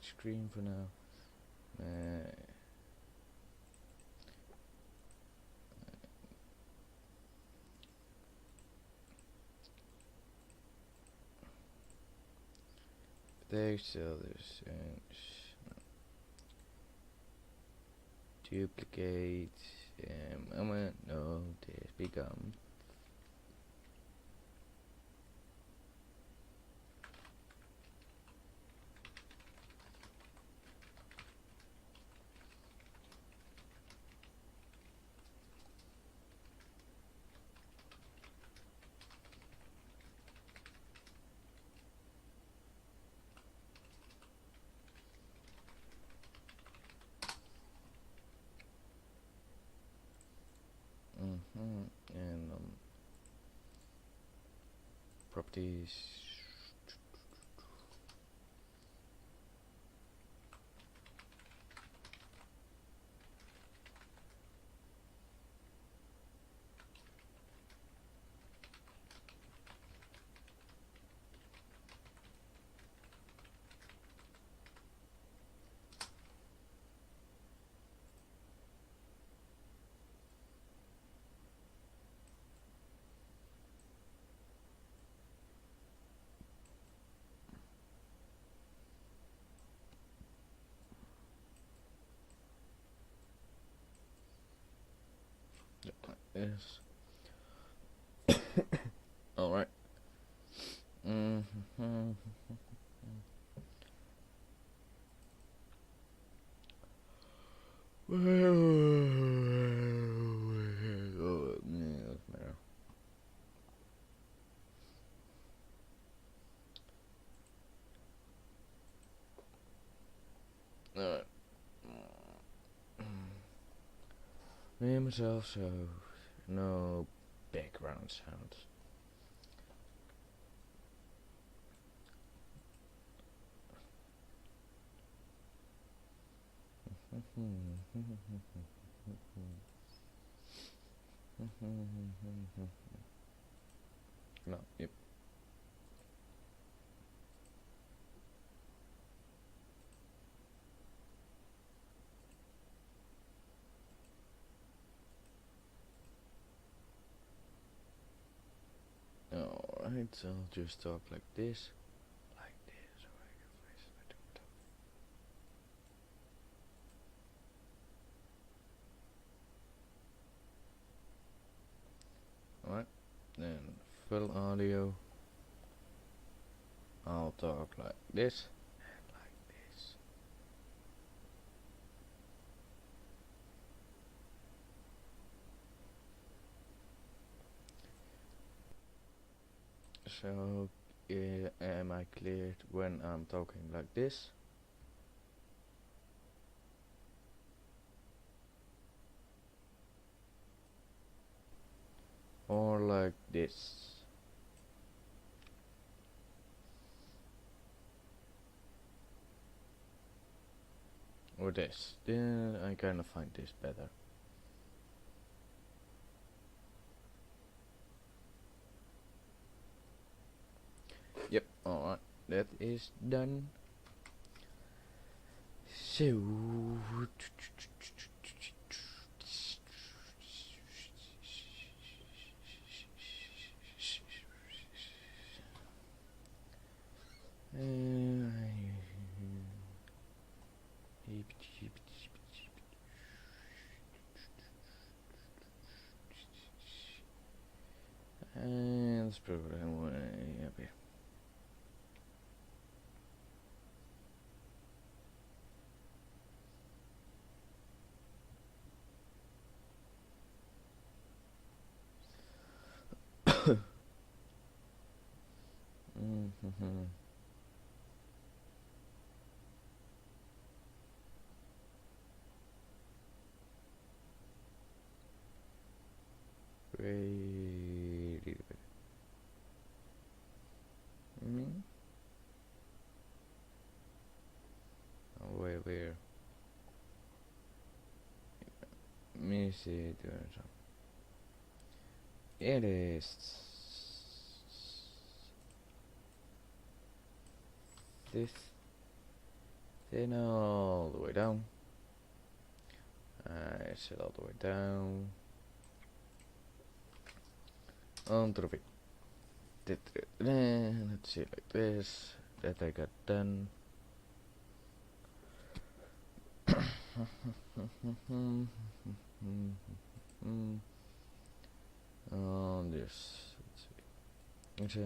screen for now. There's still this duplicate. I'm gonna no this become. And properties. Yes. All right. Alright. Me and myself, so no background sounds. No, yep. Alright, so I'll just talk like this. Like this, or I can face I don't talk. Alright, then full audio. I'll talk like this and like this. So, am I cleared when I'm talking like this? Or like this? Or this? Then I kind of find this better. Yep, alright, that is done. So, and let's put it way up here. Wait a bit. Oh, where? Let me see. It is this, Then all the way down. I set all the way down. Onto the let's see, like this. That I got done. On this, let's see.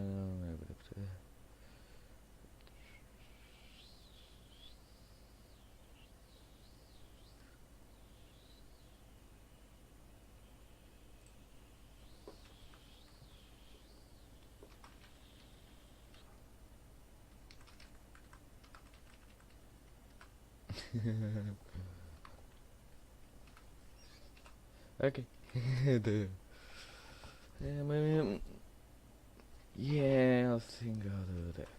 Okay. Yeah, I think I'll do that.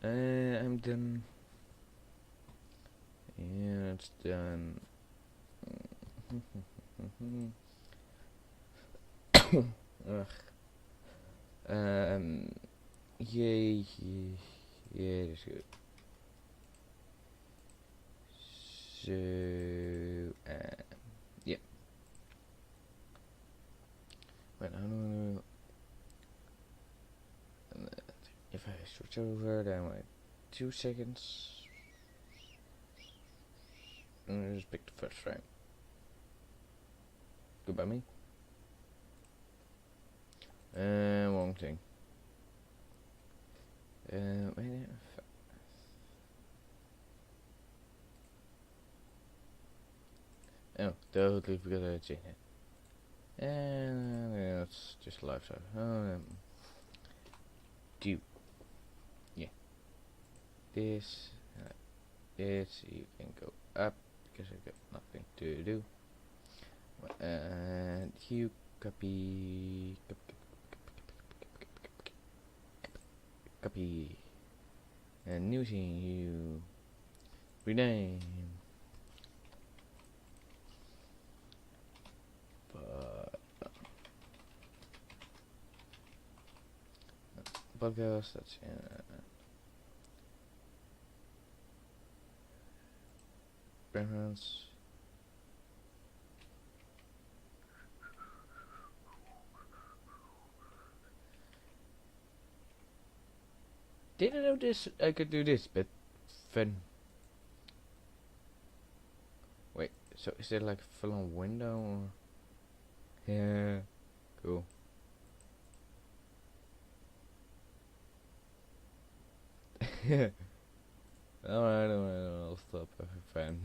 I'm done. Yeah, it's done. Ugh. Yeah, that's good. So, yeah. Wait, I don't know. If I switch over, then wait 2 seconds. And just pick the first frame. Goodbye me. Wrong thing. Wait. Oh, totally forgot to change it. And it's just lifestyle. Do. Yeah. This. This. You can go up because I got nothing to do. And you copy. Copy. And new scene you rename. Podcast, that's preference. Didn't know this. I could do this, but then wait. So is it like full on window? Or? Yeah, cool. Alright, I'll stop having fun.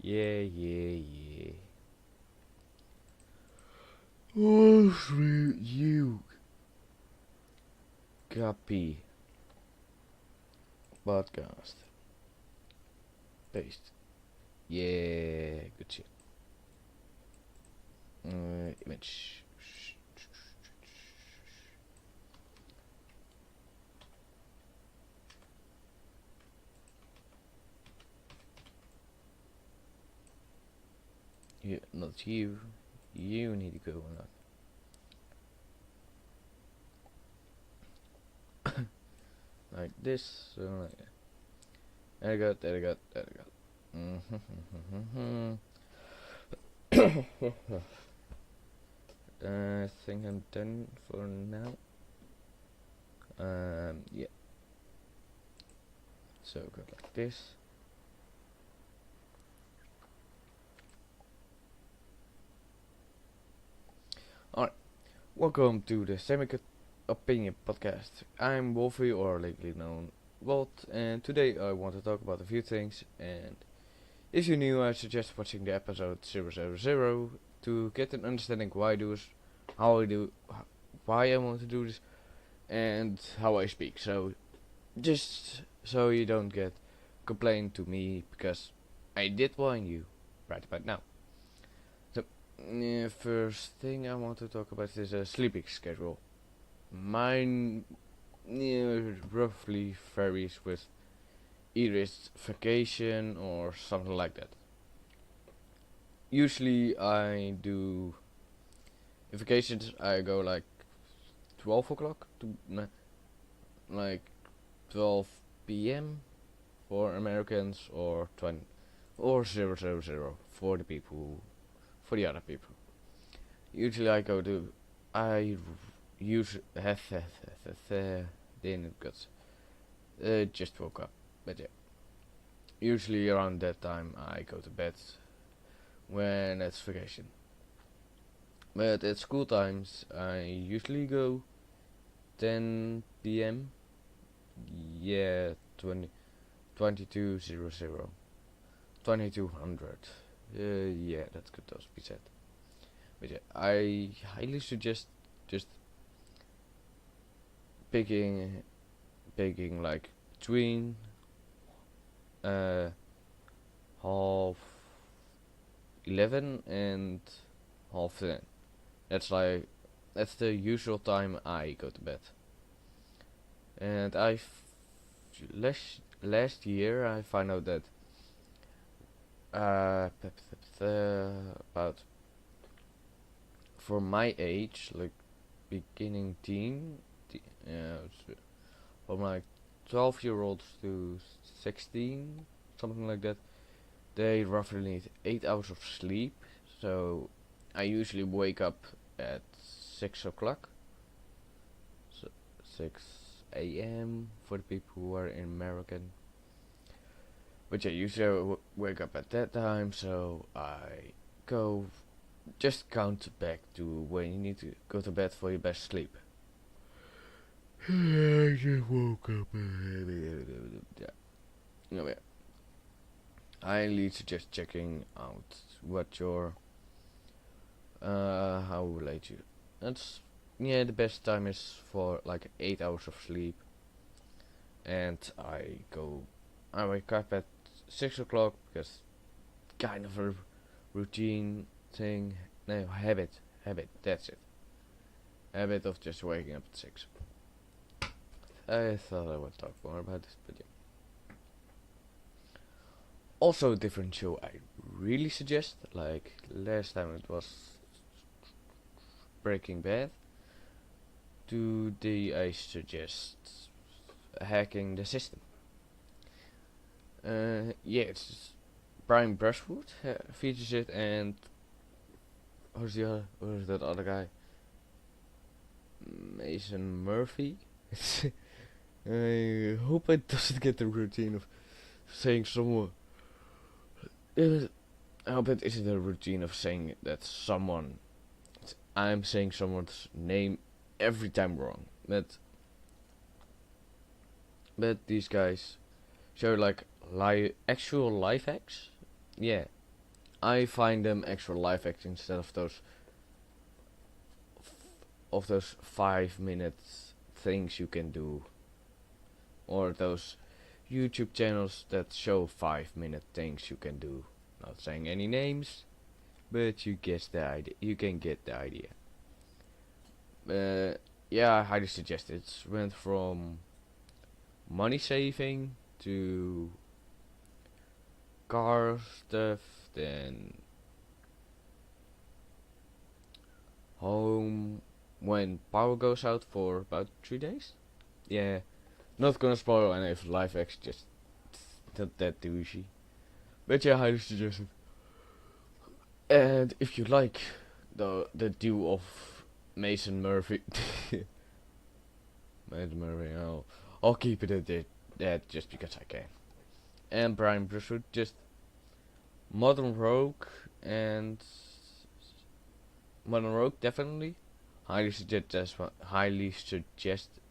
Yeah. Oh, sweet you. Copy. Podcast. Paste. Yeah, good shit. Image. Yeah, not you. You need to go or not. Like this. So like that. I got. I think I'm done for now. Yeah. So go like this. Alright, welcome to the Semi-Cut Opinion Podcast. I'm Wolfie, or lately known Walt, and today I want to talk about a few things. And if you're new, I suggest watching the episode 000 to get an understanding why I do this, how I do, why I want to do this, and how I speak. So, just so you don't get complained to me, because I did warn you right about now. First thing I want to talk about is a sleeping schedule. Mine roughly varies with either it's vacation or something like that. Usually I do In vacations I go like 12 o'clock to like 12 p.m. for Americans, or 20 or 000 for the people, for the other people. Usually I go to, I use didn't got just woke up, but yeah. Usually around that time I go to bed when it's vacation. But at school times I usually go 10 p.m. Yeah, 2200. 2200. Yeah, that could also be said. But yeah, I highly suggest just picking like between uh, half 11 and half 10. That's the usual time I go to bed. And last year I found out that about, for my age, like beginning teen, from like 12-year-olds to 16, something like that, they roughly need 8 hours of sleep. So I usually wake up at 6 o'clock, so 6 a.m. for the people who are in American. But yeah, usually I wake up at that time, so I go just count back to when you need to go to bed for your best sleep. I just woke up. Yeah. No, yeah. I highly suggest checking out what your how late you. That's, yeah, the best time is for like 8 hours of sleep. And I wake up at 6 o'clock because kind of a routine thing. No, habit, that's it. Habit of just waking up at 6. I thought I would talk more about this, but yeah. Also a different show I really suggest, like last time it was Breaking Bad. Today I suggest Hacking the System. Yeah, it's Brian Brushwood features it, and who's that other guy? Mason Murphy. I hope I doesn't get the routine of saying someone. I hope it isn't a routine of saying that someone. I'm saying someone's name every time wrong. But these guys show like actual life hacks. Yeah, I find them actual life hacks instead of those 5 minute things you can do, or those YouTube channels that show 5 minute things you can do. Not saying any names, but you guess the idea. You can get the idea. Yeah, I highly suggest it. It went from money saving to car stuff, then home when power goes out for about 3 days. Yeah, not gonna spoil any of life hacks, just not that douchey. But yeah, highly suggest it. And if you like the duo of Mason Murphy, Mason Murphy, I'll keep it at that just because I can. And Brian Brushwood, just Modern Rogue and Modern Rogue definitely. Highly suggest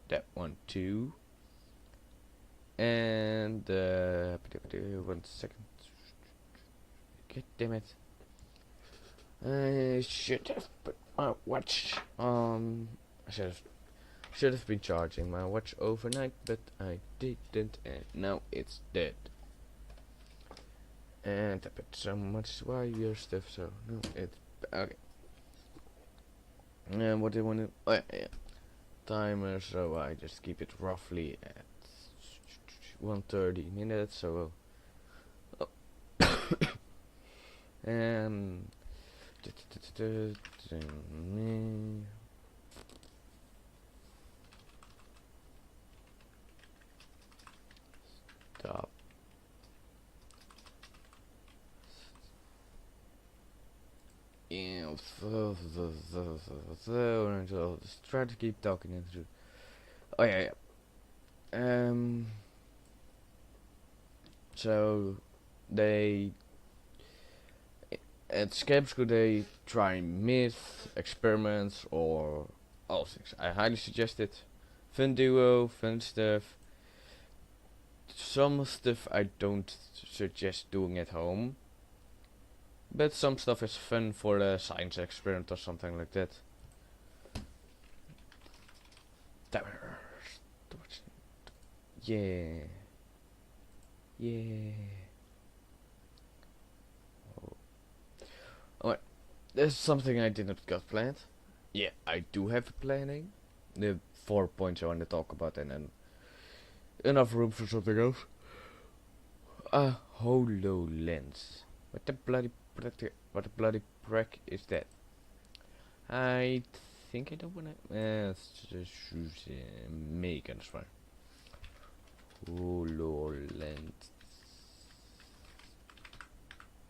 that one too. And 1 second. God damn it. I should have put my watch on. I should have been charging my watch overnight, but I didn't, and now it's dead. And I put so much wire stuff, so no, it's okay. And what do you want to? Oh yeah, timer. So I just keep it roughly at 1:30 minutes. So, and Stop. Yeah, I'll just try to keep talking into. Oh yeah, yeah. So they at Scam School they try myth, experiments, or all things. I highly suggest it. Fun duo, fun stuff. Some stuff I don't suggest doing at home, but some stuff is fun for a science experiment or something like that. Yeah. Yeah. Oh. Alright, there's something I didn't got planned. Yeah, I do have a planning. The 4 points I want to talk about, and then enough room for something else. A HoloLens. What the bloody prick is that? I think I don't wanna. Let's just choose make and try. HoloLens.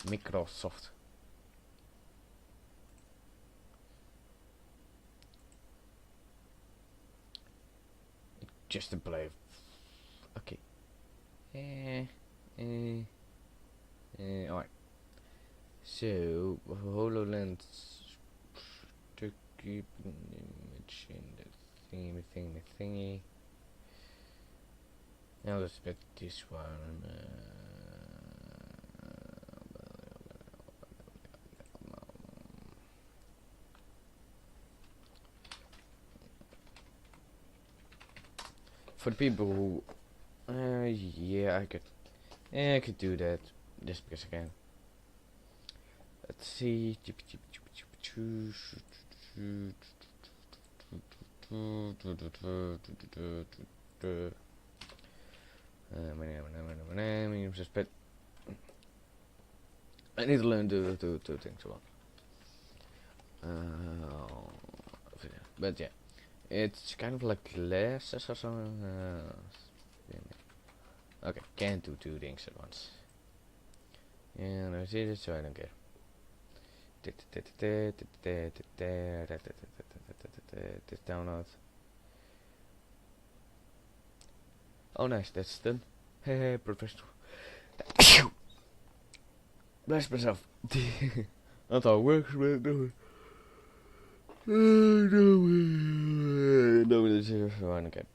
Microsoft. Just to play. Okay. Alright. So, HoloLens to keep an image in the thingy. Now let's bet this one. For the people who, yeah, I could do that just because I can. Let's see. But I need to learn to do two things at once. But yeah, it's kind of like glasses or something. Okay, can't do two things at once. And I see this, so I don't care. This download. Oh nice, that's done. Hey, professional. Bless myself. That's how it works, man. No, this is one again.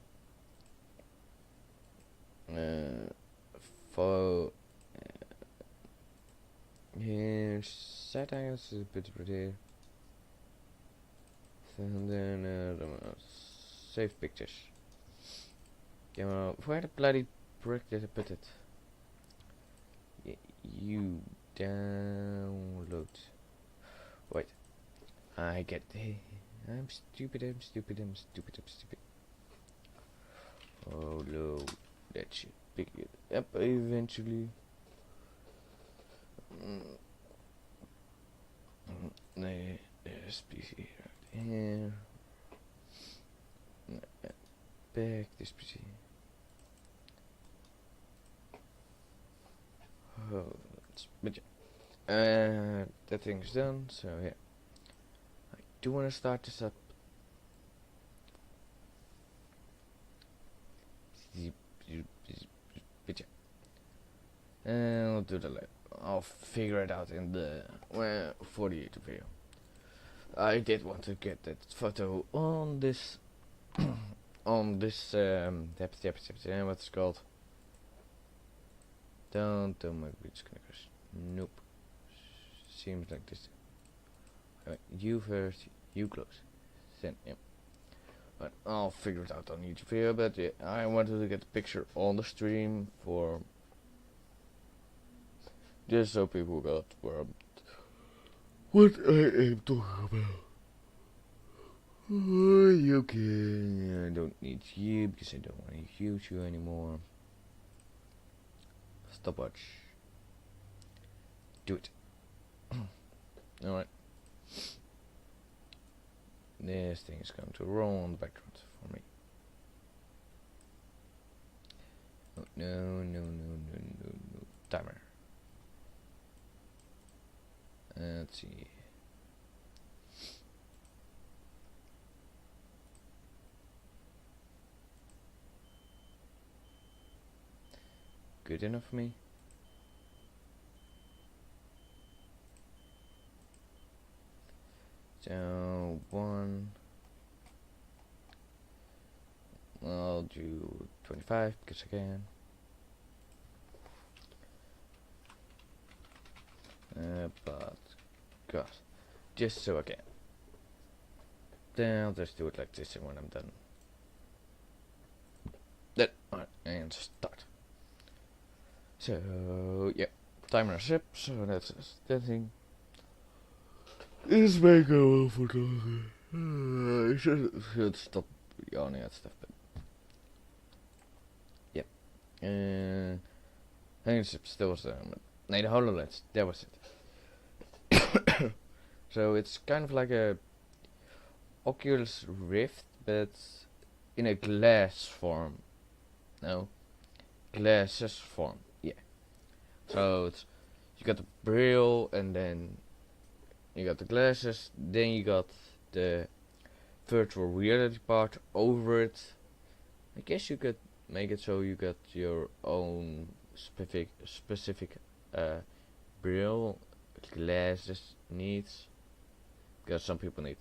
For here, settings is a bit pretty. And then save pictures. Where the bloody brick did I put it? You download. Wait, I get. I'm stupid. Oh no, that should pick it up eventually. There's PC right here. Back this PC. Oh, but yeah, that thing's done. So yeah, I do want to start this up. But yeah, and I'll do the lab. I'll figure it out in the 48 video. I did want to get that photo on this on this what's it called? Don't make beats connectors. Nope. Seems like this. You first, you close. Then yeah. But I'll figure it out on each video. But yeah, I wanted to get the picture on the stream for just so people got what I am talking about. Okay, I don't need you because I don't want to use you anymore. Stopwatch. Do it. Alright. This thing is going to roll on the background for me. Oh, no. Timer. Let's see. Good enough for me. So 1. I'll do 25 because I can. But God, just so I can. Then I'll just do it like this, and when I'm done, then alright, and start. So yeah, timer is up. So that's that thing. This may go on for longer. I should stop yawning at stuff, but yeah. Hanging still was nee, the HoloLens, that was it. So it's kind of like a Oculus Rift, but in a glass form. No, glasses form. Yeah. So it's, you got the braille, and then you got the glasses. Then you got the virtual reality part over it. I guess you could make it so you got your own specific braille glasses needs, because some people need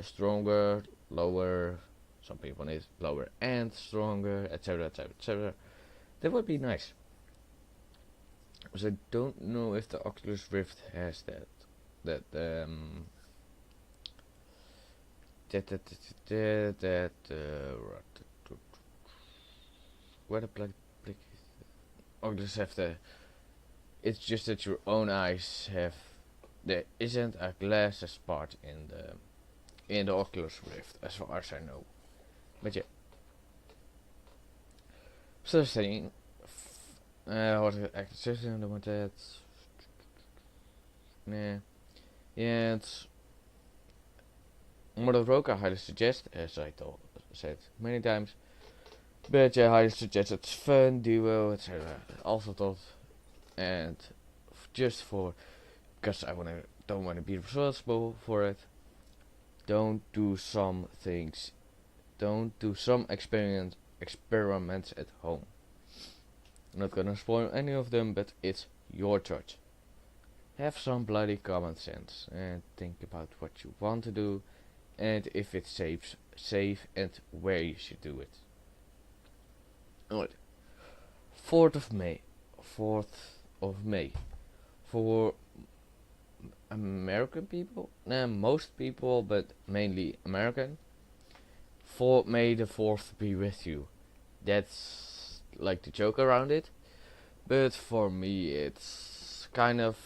stronger, lower, some people need lower and stronger, etc, etc. That would be nice. So I don't know if the Oculus Rift has that where the black Oculus have the, it's just that your own eyes have, there isn't a glasses part in the Oculus Rift, as far as I know. But yeah. So saying, what active system, don't want that. Nah. Yeah, it's more of rogue. I highly suggest, as I said many times. But yeah, I highly suggest, it's fun, duo, etc. Also thought, and just for, because I don't want to be responsible for it. Don't do some things. Don't do some experiments at home. I'm not gonna spoil any of them, but it's your choice. Have some bloody common sense and think about what you want to do, and if it's safe, and where you should do it. Alright. 4th of May. 4th of May. For American people? Nah, most people, but mainly American. For May the 4th be with you. That's like the joke around it. But for me, it's kind of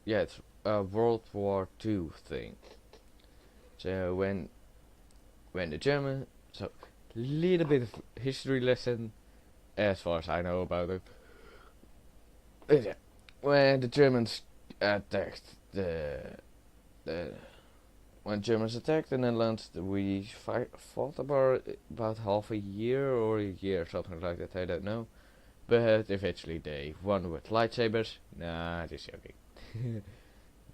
it's a World War II thing. So when the German, so little bit of history lesson, as far as I know about it. But yeah, when the Germans attacked when Germans attacked the Netherlands, we fought about half a year or a year, something like that. I don't know. But eventually they won with lightsabers. Nah, just joking.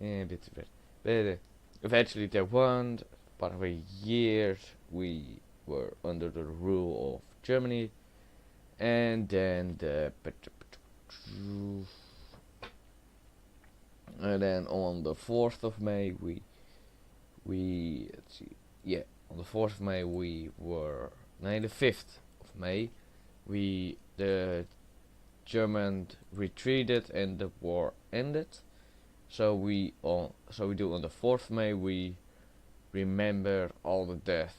Yeah, bit. But eventually they won. Part of a year we were under the rule of Germany, and then on the 4th of May let's see, yeah, on the 4th of May the 5th of May the German retreated and the war ended. So we do on the 4th of May, we remember all the death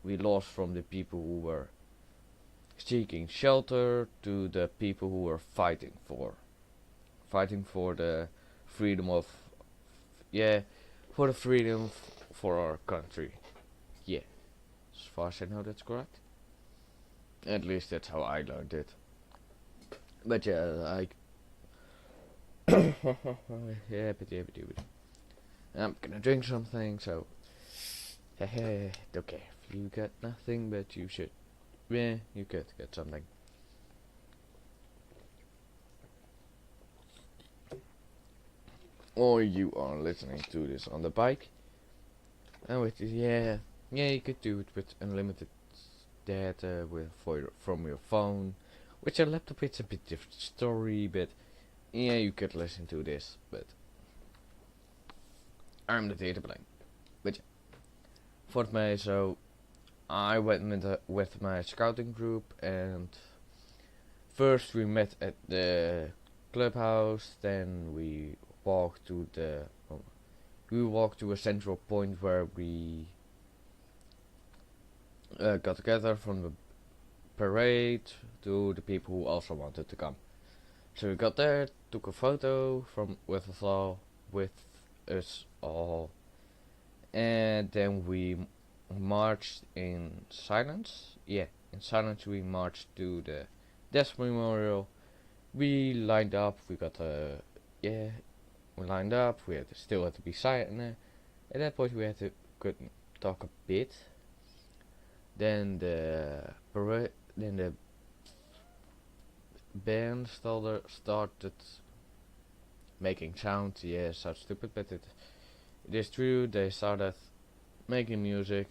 we lost, from the people who were seeking shelter to the people who were fighting for the freedom of, for the freedom for our country. Yeah, as far as I know, that's correct. At least that's how I learned it. But yeah, like yeah, but I'm gonna drink something, so hey, okay. If you get nothing, but you should. Yeah, you could get something. Or you are listening to this on the bike. And with this, yeah, you could do it with unlimited data from your phone. With your laptop, it's a bit different story, but yeah, you could listen to this. But I'm the data plane. But yeah, for me, so I went with my scouting group, and first we met at the clubhouse. Then walked to the we walked to a central point where we got together from the parade to the people who also wanted to come. So we got there, took a photo with us all, and then we marched in silence. Yeah, in silence we marched to the death memorial. We lined up. We got we lined up. We still had to be silent. At that point, we could talk a bit. Then the band started making sound. Yeah, sounds stupid, but it is true. They started making music.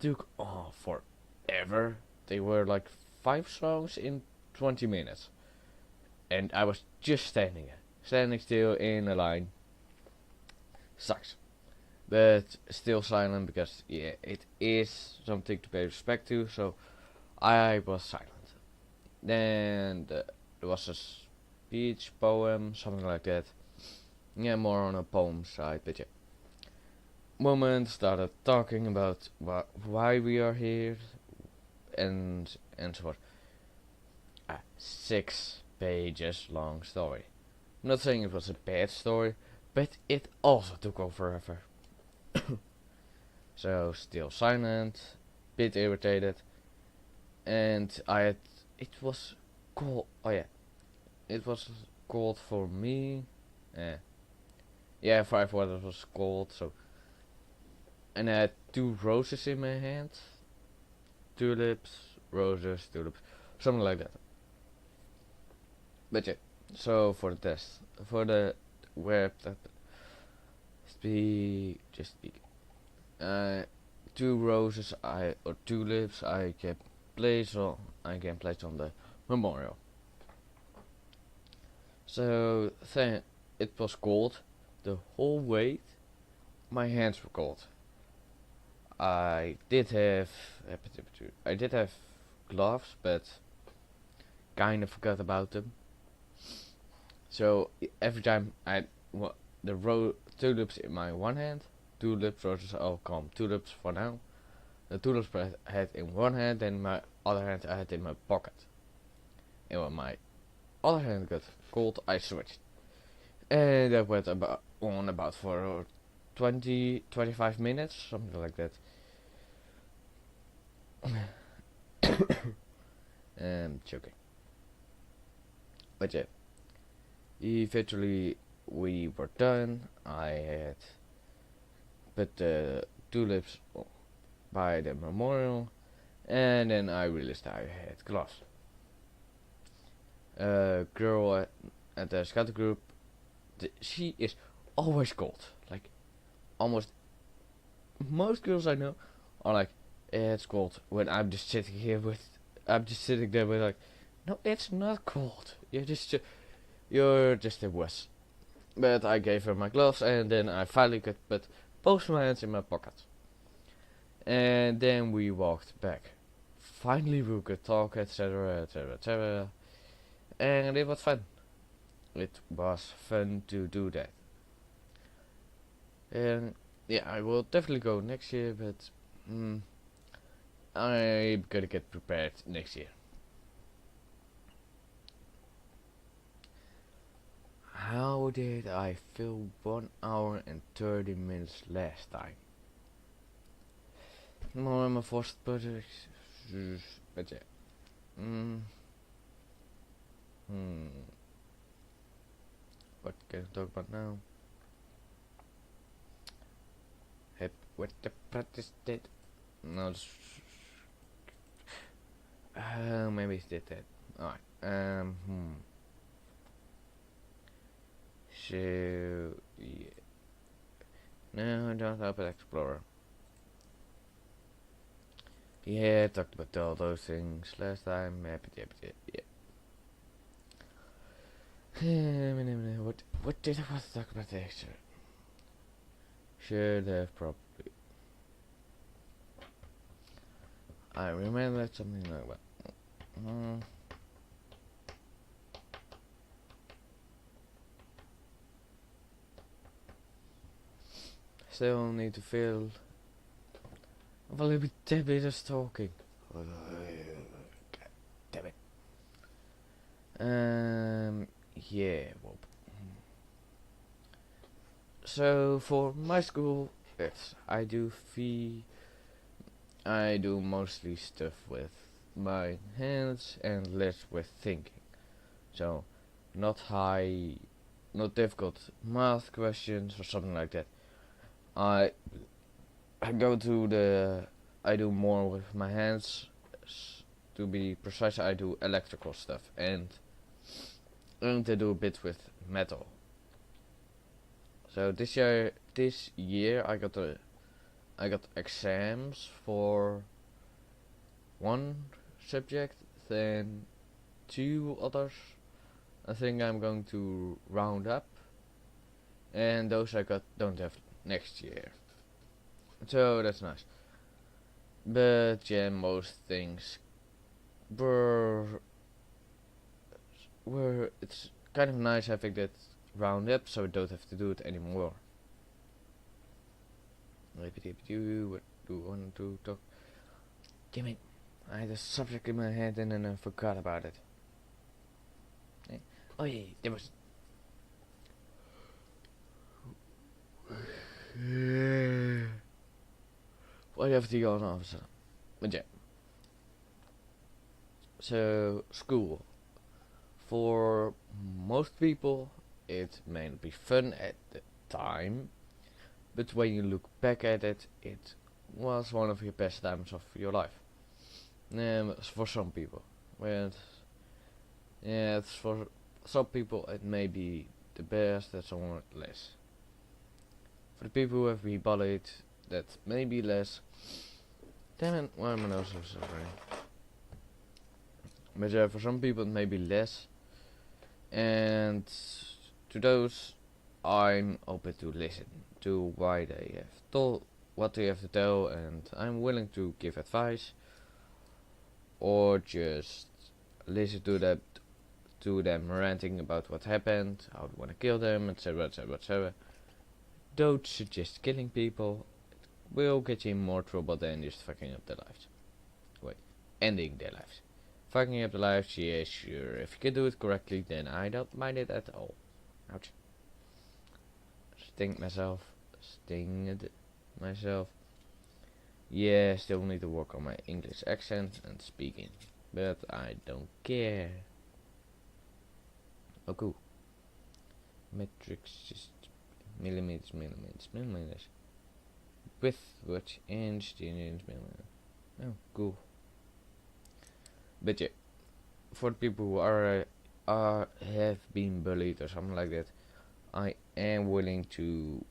Took forever. They were like 5 songs in 20 minutes, and I was just standing still in a line. Sucks. But still silent because yeah, it is something to pay respect to, so I was silent. Then there was a speech, poem, something like that. Yeah, more on a poem side, but yeah. Moment started talking about why we are here and so forth. A 6 pages long story. I'm not saying it was a bad story, but it also took over forever. So still silent, bit irritated, and it was cold. Oh yeah, it was cold for me. Yeah, 5 waters was cold. So, and I had 2 roses in my hand, tulips, roses, tulips, something like that. But yeah, so for the test, for the web that speak. 2 roses or tulips I can place on the memorial. So then it was cold the whole way. My hands were cold. I did have gloves, but kind of forgot about them. So every time I the tulips in my one hand, tulips, roses, I'll come tulips for now. The tulips I had in one hand, and my other hand I had in my pocket. And when my other hand got cold, I switched. And that went about for 25 minutes, something like that. Joking. But yeah, eventually we were done. I had put the tulips by the memorial, and then I realized I had gloves. Girl at the scout group, she is always cold. Like almost most girls I know are like, it's cold. When I'm just sitting there with like, no, it's not cold. You're just a wuss. But I gave her my gloves, and then I finally could put both my hands in my pocket. And then we walked back. Finally we could talk, etc, etc, etc. And it was fun. It was fun to do that. And yeah, I will definitely go next year, but I'm gonna get prepared next year. How did I fill 1 hour and 30 minutes last time? No, I'm a forced project. But yeah. What can I talk about now? what the practice did. No, maybe it did that. Alright. So yeah. No, don't open Explorer. Yeah, talked about all those things last time. Yeah. What did I want to talk about extra? Should have probably. I remember something like that. Still need to feel a little bit of talking. God damn it. Yeah. Well. So for my school, yes, I do mostly stuff with my hands and less with thinking. So not difficult math questions or something like that. I do more with my hands. To be precise, I do electrical stuff and I do a bit with metal. So this year I got exams for one subject, then two others. I think I'm going to round up, and those I don't have next year. So that's nice. But yeah, most things were it's kind of nice having that round up, so I don't have to do it anymore. What do you want to talk? Damn it! I had a subject in my head and then I forgot about it. Oh yeah, there was. Why have to go on officer? But yeah. So school. For most people, it may not be fun at the time, but when you look back at it, it was one of your best times of your life. For some people, but yeah, it's for some people it may be the best, and someone less. For the people who have been bullied, that may be less. Damn it, why am I nose so suffering? But for some people it may be less. And to those, I'm open to listen to why they have told what they have to tell, and I'm willing to give advice or just listen to them ranting about what happened, how they want to kill them, etc., etc., etc. Don't suggest killing people. It will get you in more trouble than just fucking up their lives. Wait, ending their lives. Fucking up the lives, yeah, sure. If you can do it correctly, then I don't mind it at all. Ouch. Stinged myself. Yeah, still need to work on my English accent and speaking. But I don't care. Oh, cool. Metrics, just millimeters. Width, which inch, millimeter. Oh, cool. But yeah, for the people who have been bullied or something like that, I am willing to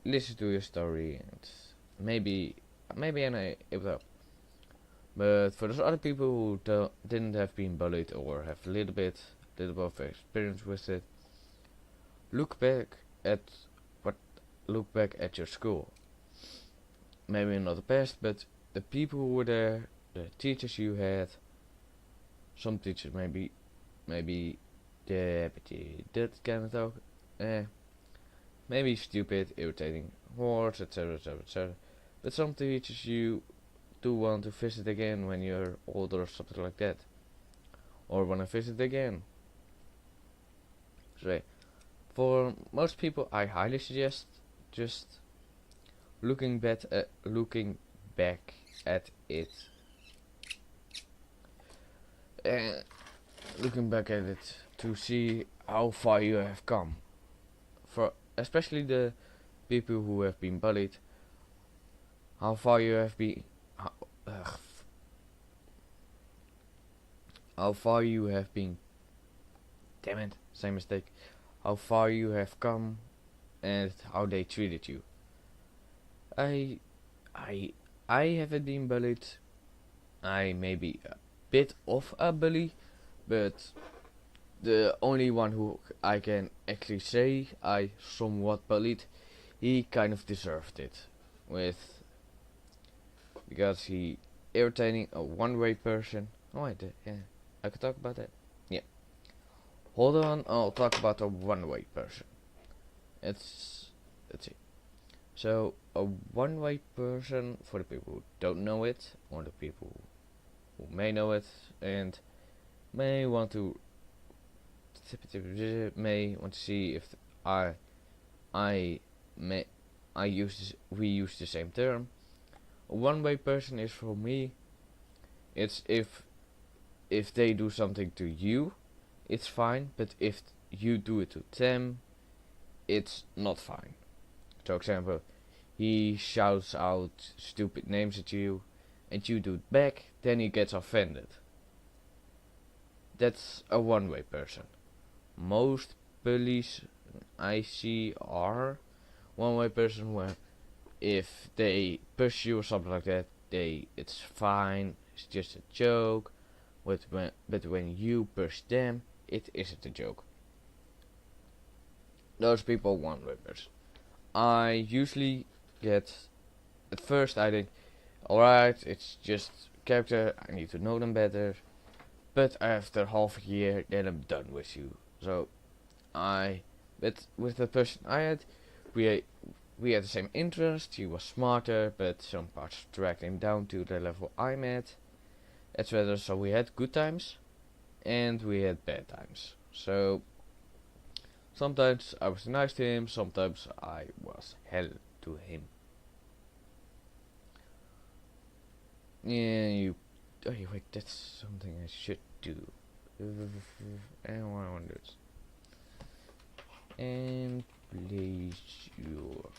listen to your story and maybe I'm able to help. But for those other people who didn't have been bullied or have a little bit of experience with it, look back at your school. Maybe not the best, but the people who were there, the teachers you had. Some teachers maybe that kind of talk, maybe stupid, irritating words, etc., etc., etc. But some teachers you do want to visit again when you're older or something like that, or want to visit again. So for most people, I highly suggest just looking back at it. Looking back at it to see how far you have come. For especially the people who have been bullied, how far you have been, how, how far you have been. Damn it, same mistake. How far you have come and how they treated you. I, I, I haven't been bullied. I may be a bit of a bully, but the only one who I can actually say I somewhat bullied, he kind of deserved it, with because he irritating a one-way person. Oh, yeah, I could talk about that. Yeah, hold on, I'll talk about a one-way person. Let's see. So a one-way person, for the people who don't know it, or the people who may know it and may want to see if I may we use the same term. A one-way person is for me. It's if they do something to you, it's fine. But if you do it to them, it's not fine. For example, he shouts out stupid names at you, and you do it back. Then he gets offended. That's a one-way person. Most bullies I see are one-way person where if they push you or something like that, it's fine, it's just a joke. But when you push them, it isn't a joke. Those people one-way person. I usually get, at first I think, alright, it's just character, I need to know them better. But after half a year, then I'm done with you. So but with the person I had, we had the same interest. He was smarter, but some parts dragged him down to the level I'm at, etc. So we had good times, and we had bad times. So sometimes I was nice to him, sometimes I was hell to him. Yeah, oh wait, that's something I should do. I don't want to do this. And place your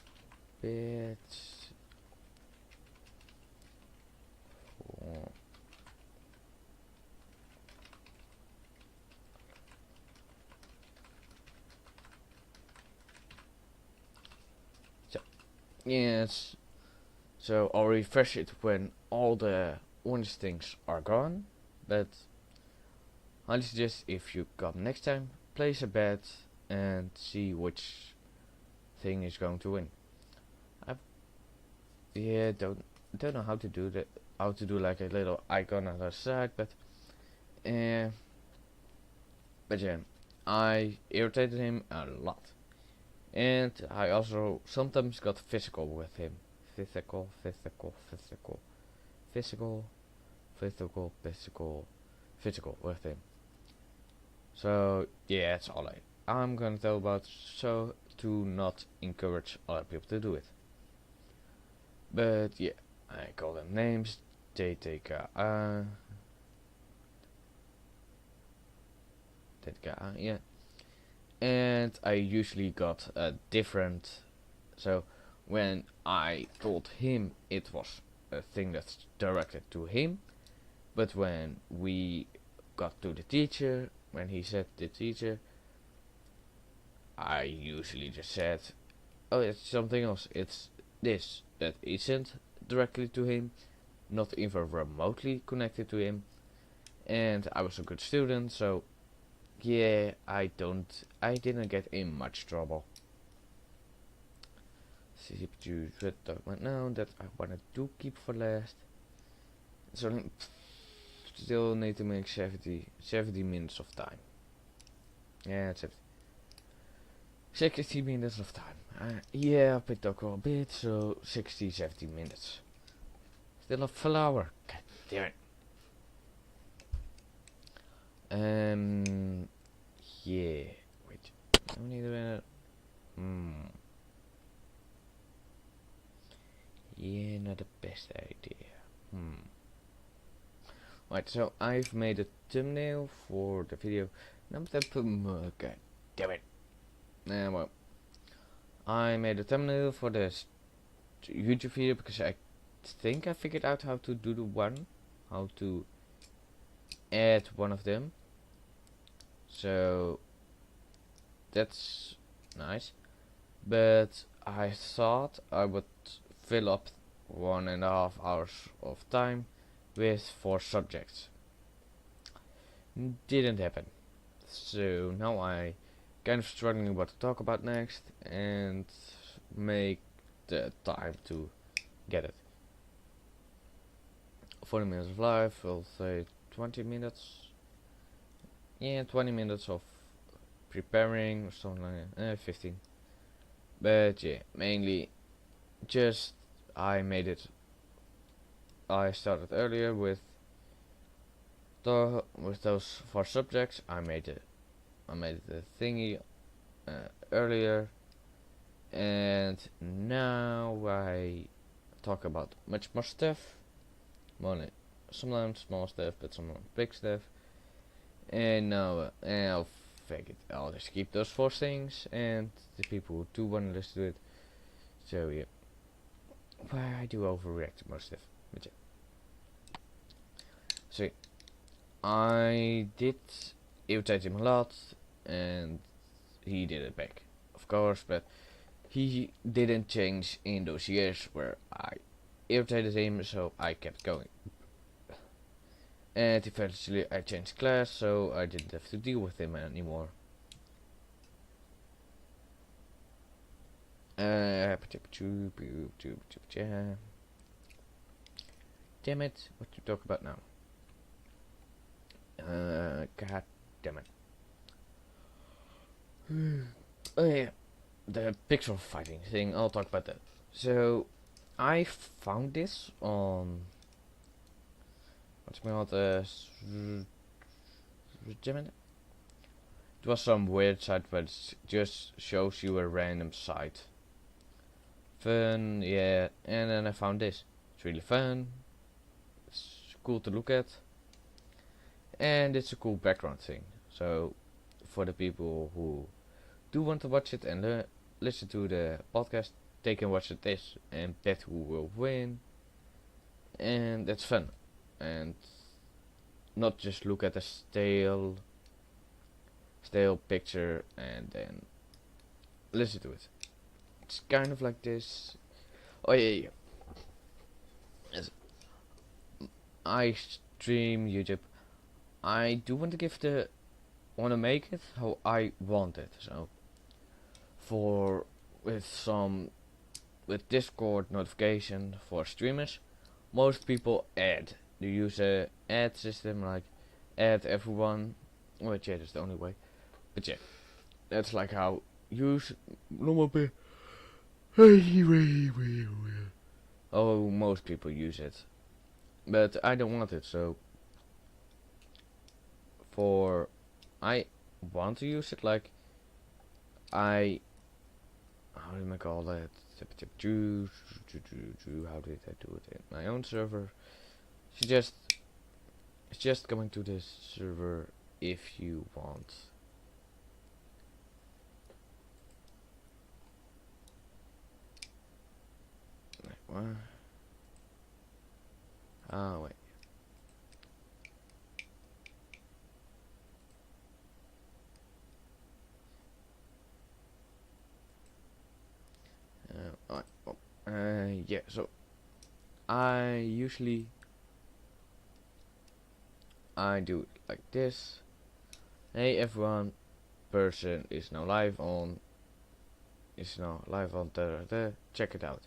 bets for yes. So I'll refresh it when all the orange things are gone. But I suggest if you come next time, place a bet and see which thing is going to win. Don't know how to do that. How to do like a little icon on the side, but yeah, I irritated him a lot, and I also sometimes got physical with him. Physical with him. So yeah, that's all I'm gonna tell about, so to not encourage other people to do it. But yeah, I call them names, they take yeah. And I usually got a different, so when I told him it was a thing that's directed to him, but when we got to the teacher, when he said the teacher, I usually just said, oh, it's something else, it's this, that isn't directly to him, not even remotely connected to him, and I was a good student, so yeah, I didn't get in much trouble. Now that I wanted to keep for last, so still need to make 70 minutes of time. Yeah, it's 60 minutes of time. Yeah, I picked up a bit, so 70 minutes. Still a flower. God damn it. Yeah. Wait. I need a Yeah, not the best idea. Right, so I've made a thumbnail for the video. God damn it. Well, I made a thumbnail for this YouTube video because I think I figured out how to do how to add one of them. So that's nice. But I thought I would fill up 1.5 hours of time with 4 subjects. Didn't happen. So now I kind of struggling what to talk about next and make the time to get it. 40 minutes of live, I'll say 20 minutes. Yeah, 20 minutes of preparing or something like that. 15. But yeah, mainly just I made it. I started earlier with those 4 subjects. I made the thingy earlier, and now I talk about much more stuff. Sometimes small stuff, but sometimes big stuff. And now I'll just keep those 4 things, and the people who do want to listen to it. So yeah, why I do overreact to most stuff. But yeah. So yeah, I did irritate him a lot, and he did it back, of course. But he didn't change in those years where I irritated him, so I kept going. And eventually I changed class, so I didn't have to deal with him anymore. Damn it, what to talk about now? God damn it. Oh yeah, the pixel fighting thing, I'll talk about that. So, I found this on... what's it called? It was some weird site, but it just shows you a random site. Fun, yeah, and then I found this. It's really fun. It's cool to look at. And it's a cool background thing. So, for the people who do want to watch it and listen to the podcast, they can watch it this and bet who will win. And that's fun. And not just look at a stale picture and then listen to it. It's kind of like this. Oh yeah. Yes. I stream YouTube. I do want to make it how I want it. So with Discord notification for streamers, most people add. They use a ad system, like add everyone. Which yeah, that's the only way. But yeah, that's like how use normal people. Oh, most people use it, but I don't want it. So I want to use it like how do I call that? How did I do it in my own server? It's just coming to this server if you want. What? Oh wait. Yeah. So I do it like this. Hey everyone, person is now live on. Check it out.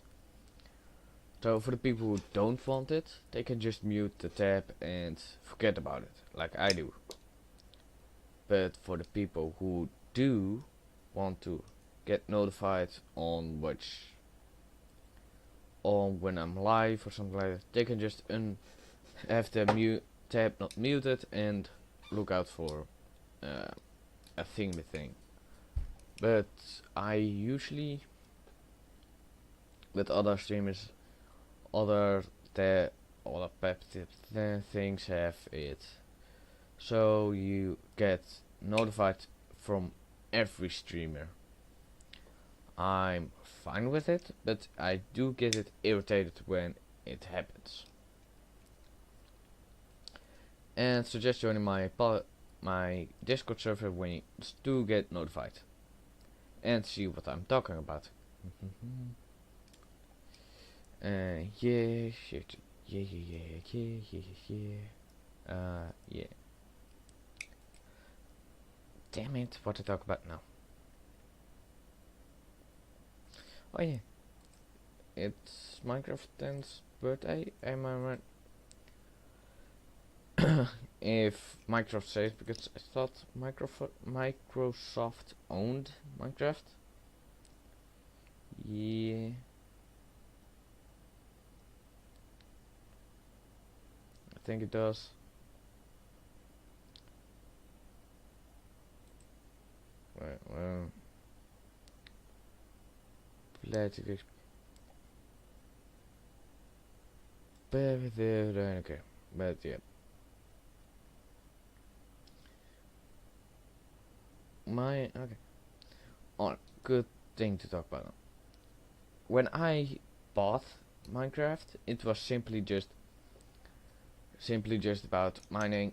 So for the people who don't want it, they can just mute the tab and forget about it, like I do. But for the people who do want to get notified on when I'm live or something like that, they can just have the mute tab not muted and look out for a thing. But I usually, with other streamers, other pep things have it, so you get notified from every streamer. I'm fine with it, but I do get it irritated when it happens. And suggest joining my Discord server when you do get notified and see what I'm talking about. Yeah, shit. Yeah. Damn it, what to talk about now? Oh yeah, it's Minecraft 10's birthday, am I right? If Microsoft says, because I thought Microsoft owned Minecraft. Yeah. I think it does. Right, well. Let's get. Okay, but yeah. Okay. Oh, good thing to talk about. When I bought Minecraft, it was simply just about mining,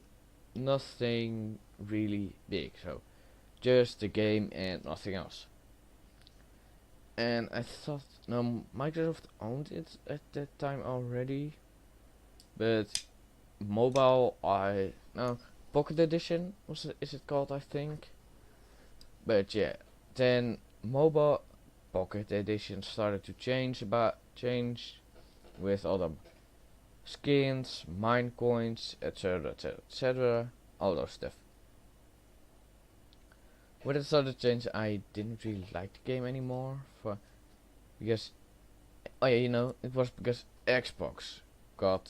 nothing really big. So just the game and nothing else. And I thought, no, Microsoft owned it at that time already, but mobile, no, Pocket Edition is it called, I think. But yeah, then mobile Pocket Edition started to change with all the skins, mine coins, etc, etc, etc, all those stuff. When it started to change, I didn't really like the game anymore, because oh yeah, it was because Xbox got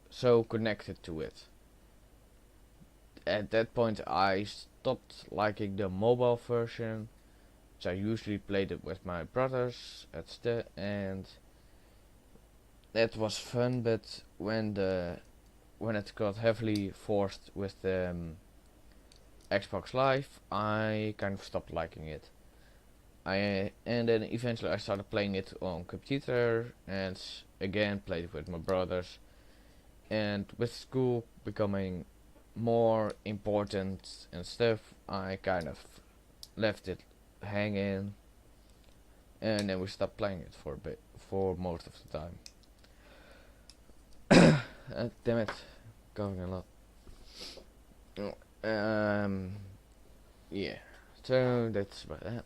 so connected to it. At that point I stopped liking the mobile version, which I usually played it with my brothers and that was fun, but when it got heavily forced with the Xbox Live, I kind of stopped liking it. And then eventually I started playing it on computer and again played it with my brothers, and with school becoming more important and stuff, I kind of left it hanging, and then we stopped playing it for a bit, for most of the time. Damn it, going a lot. Yeah, so that's about that.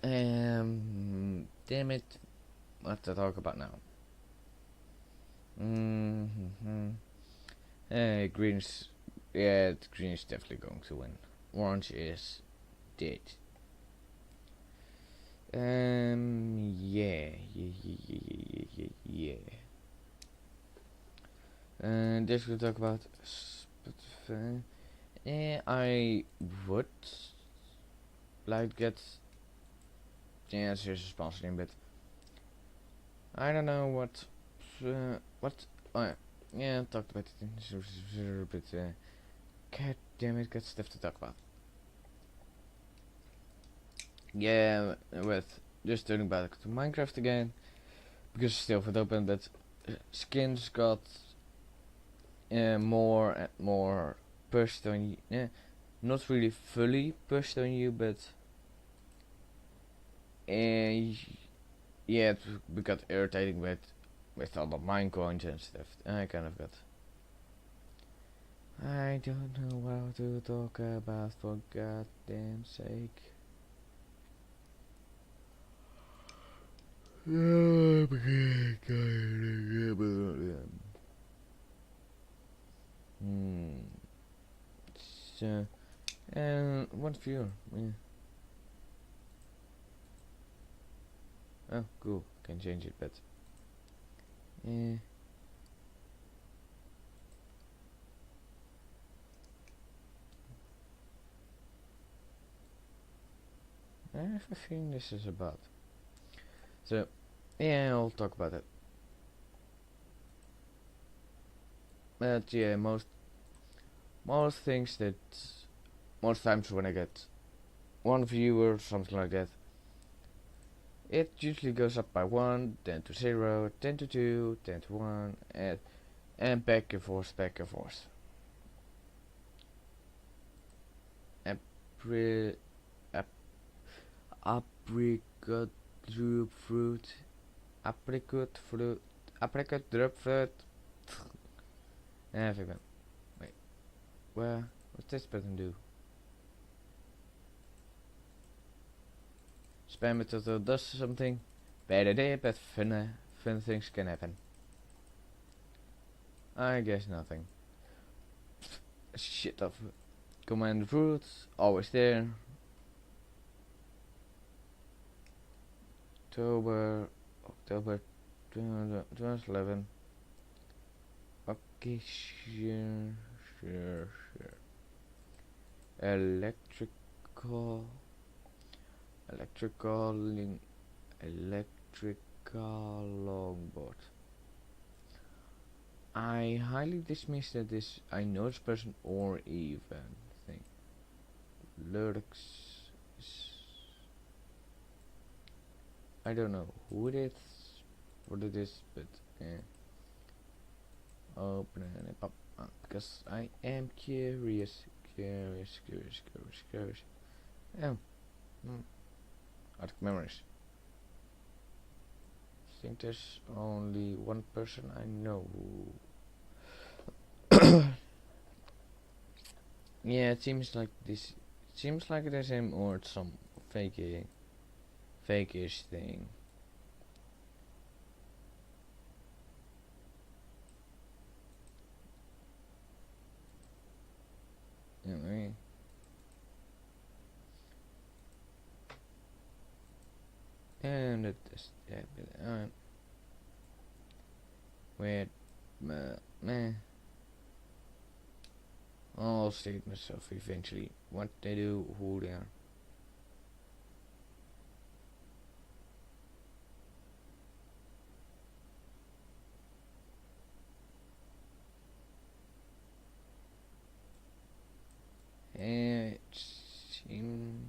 Damn it, what to talk about now? Green's, yeah, green's definitely going to win. Orange is dead. Yeah. And this we'll talk about Spotify. I would like to get serious sponsoring, but I don't know what. Oh yeah, I talked about it, but god damn it, got stuff to talk about. Yeah, with just turning back to Minecraft again, because still for open, but skins got more and more pushed on you. Not really fully pushed on you, but yeah, it got irritating with all the mine coins and stuff. I kind of got. I don't know what to talk about, for goddamn sake. So, and one viewer. Yeah. Oh, cool. Can change it, but yeah. I have a feeling this is about. So, yeah, I'll talk about it. But yeah, most things that most times when I get one viewer, something like that, It usually goes up by 1, then to 0, then to 2, then to 1, and back and forth, back and forth. Apri ap apricot drupe fruit, apricot drupe fruit. Even. Wait, what's this button do? Spam it until it does something. Bad idea, but fun things can happen. I guess nothing. Shit of command roots, always there. October 2011. Okay, sure. Electrical longboard. I highly dismiss that I know this person or even think lyrics. I don't know who it is, what it is, but open it up because I am curious. Arctic memories. I think there's only one person I know who. Yeah, it seems like this. Seems like it is him or it's some fakeish thing. Anyway. And it is wait, meh. I'll state myself eventually. What they do, who they are. It seems.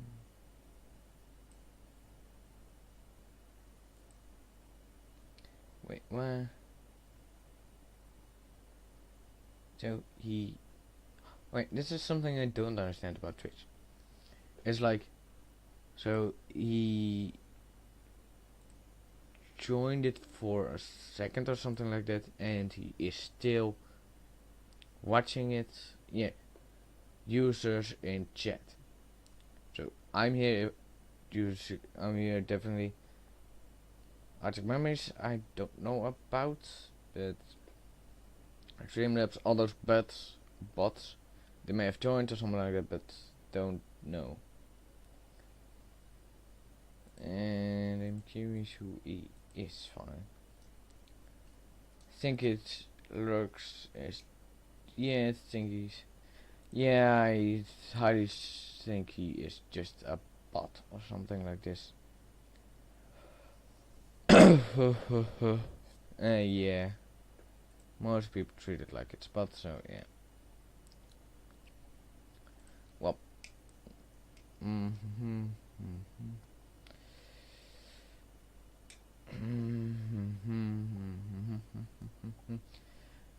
Wait, what? So he. Wait, this is something I don't understand about Twitch. It's like, so he joined it for a second or something like that, and he is still watching it. Yeah, users in chat. So I'm here. I'm here definitely. Arctic memories I don't know about, but Streamlabs, all those bots, they may have joined or something like that, but don't know. And I'm curious who he is. Fine. I think it looks as. Yeah, I think he's. Yeah, I highly think he is just a bot or something like this. Yeah. Most people treat it like it's bot, so yeah. Well.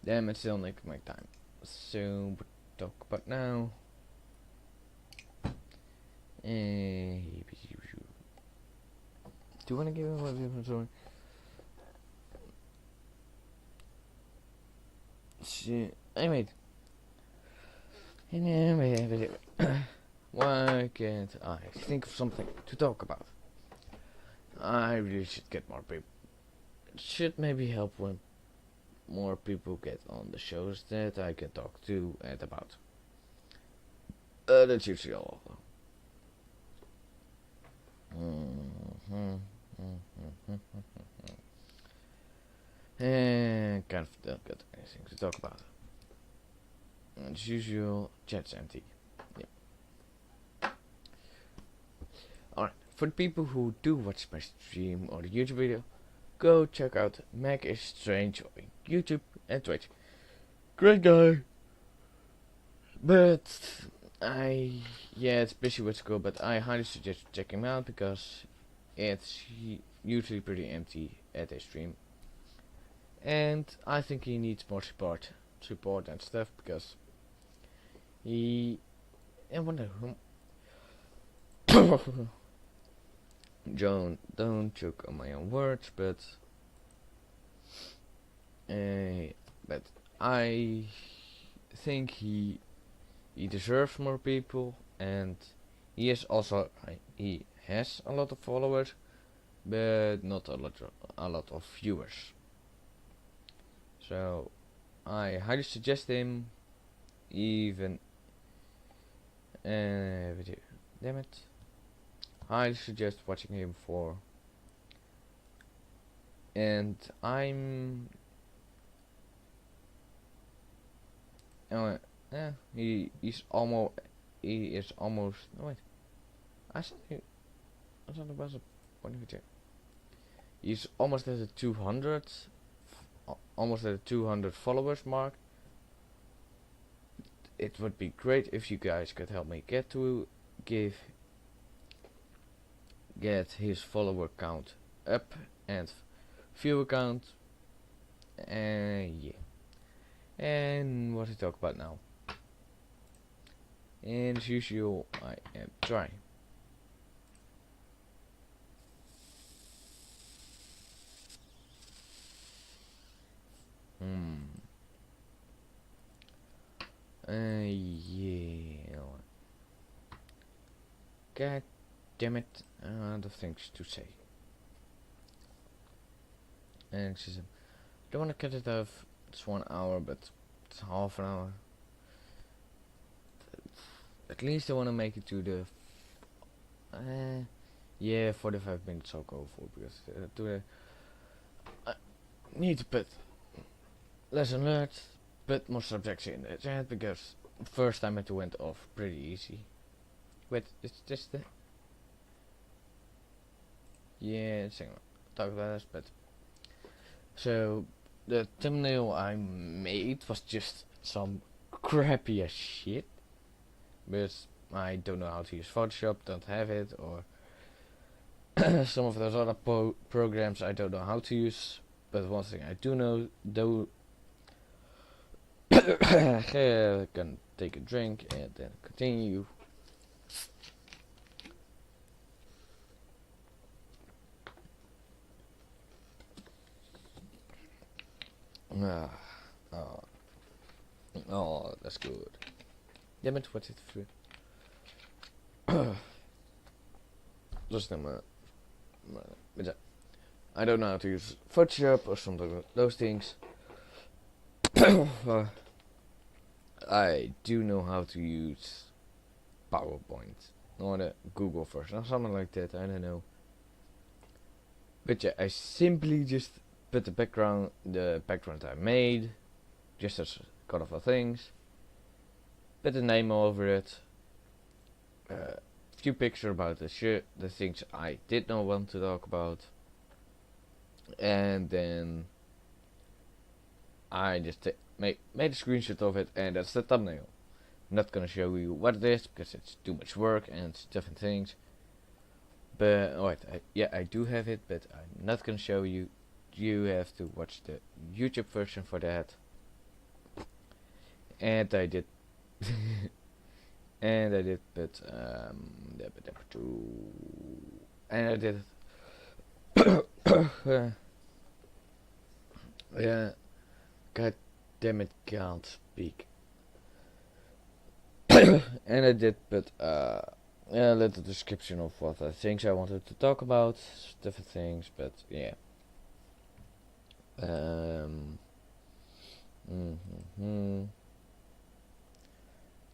Damn, it's still making my time. So, what to talk about now? Do you want to give away a story? Shit. Anyway. Why can't I think of something to talk about? I really should get more people. It should maybe help when more people get on the shows that I can talk to and about. That's usually all. And kind of don't got anything to talk about. As usual, chat's empty. Yep. Alright, for the people who do watch my stream or the YouTube video, go check out Mac is Strange on YouTube and Twitch. Great guy! But it's busy with school, but I highly suggest checking him out because usually pretty empty at a stream, and I think he needs more support and stuff, because he and wonder whom John, don't choke on my own words, but I think he deserves more people, and he has a lot of followers, but not a lot of viewers. So I highly suggest him, even damn it, highly suggest watching him for. And he is almost no wait, I thought it was a point of view. He's almost at the 200 followers mark. It would be great if you guys could help me get his follower count up and viewer count. Yeah. And what to talk about now? And as usual, I am trying. Yeah. God damn it, a lot of things to say. And she said, I don't want to cut it off. It's 1 hour, but it's half an hour. At least I want to make it to the yeah, 45 minutes I'll go for, because I need to put lesson learned, put more subjects in the chat, because first time it went off pretty easy. Wait, it's just the yeah, talk about this, but so the thumbnail I made was just some crappy as shit, but I don't know how to use Photoshop, don't have it, or some of those other programs I don't know how to use. But one thing I do know, though, I can take a drink and then continue. Oh, that's good. Damn it, what's it for? Just I don't know how to use Photoshop or something like those things. I do know how to use PowerPoint or the Google version or something like that, I don't know. But yeah, I simply just put the background I made, just as a couple of things, put the name over it, few pictures about the things I did not want to talk about, and then I just made a screenshot of it, and that's the thumbnail. I'm not gonna show you what it is because it's too much work and it's different things. But I do have it, but I'm not gonna show you. You have to watch the YouTube version for that. And I did, and I did, but and I did. Yeah, god damn it, can't speak. And I did, but yeah, little description of what the things I wanted to talk about, different things, but yeah.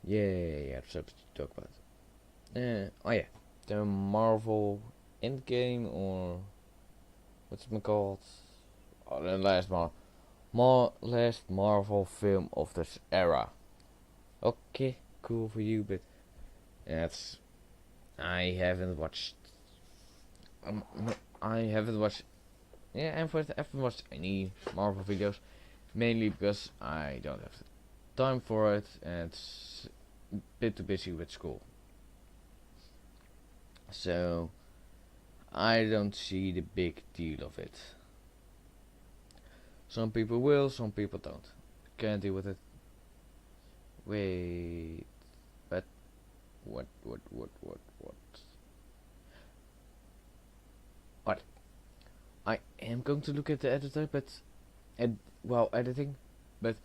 Yeah, something to talk about. Oh yeah, the Marvel Endgame, or what's it called? Oh, the last last Marvel film of this era. Okay, cool for you, but that's I haven't watched. I haven't watched. Yeah, I haven't watched any Marvel videos, mainly because I don't have the time for it, and it's a bit too busy with school. So I don't see the big deal of it. Some people will, some people don't. Can't deal with it. Wait, but what? What? I am going to look at the editor, but editing, but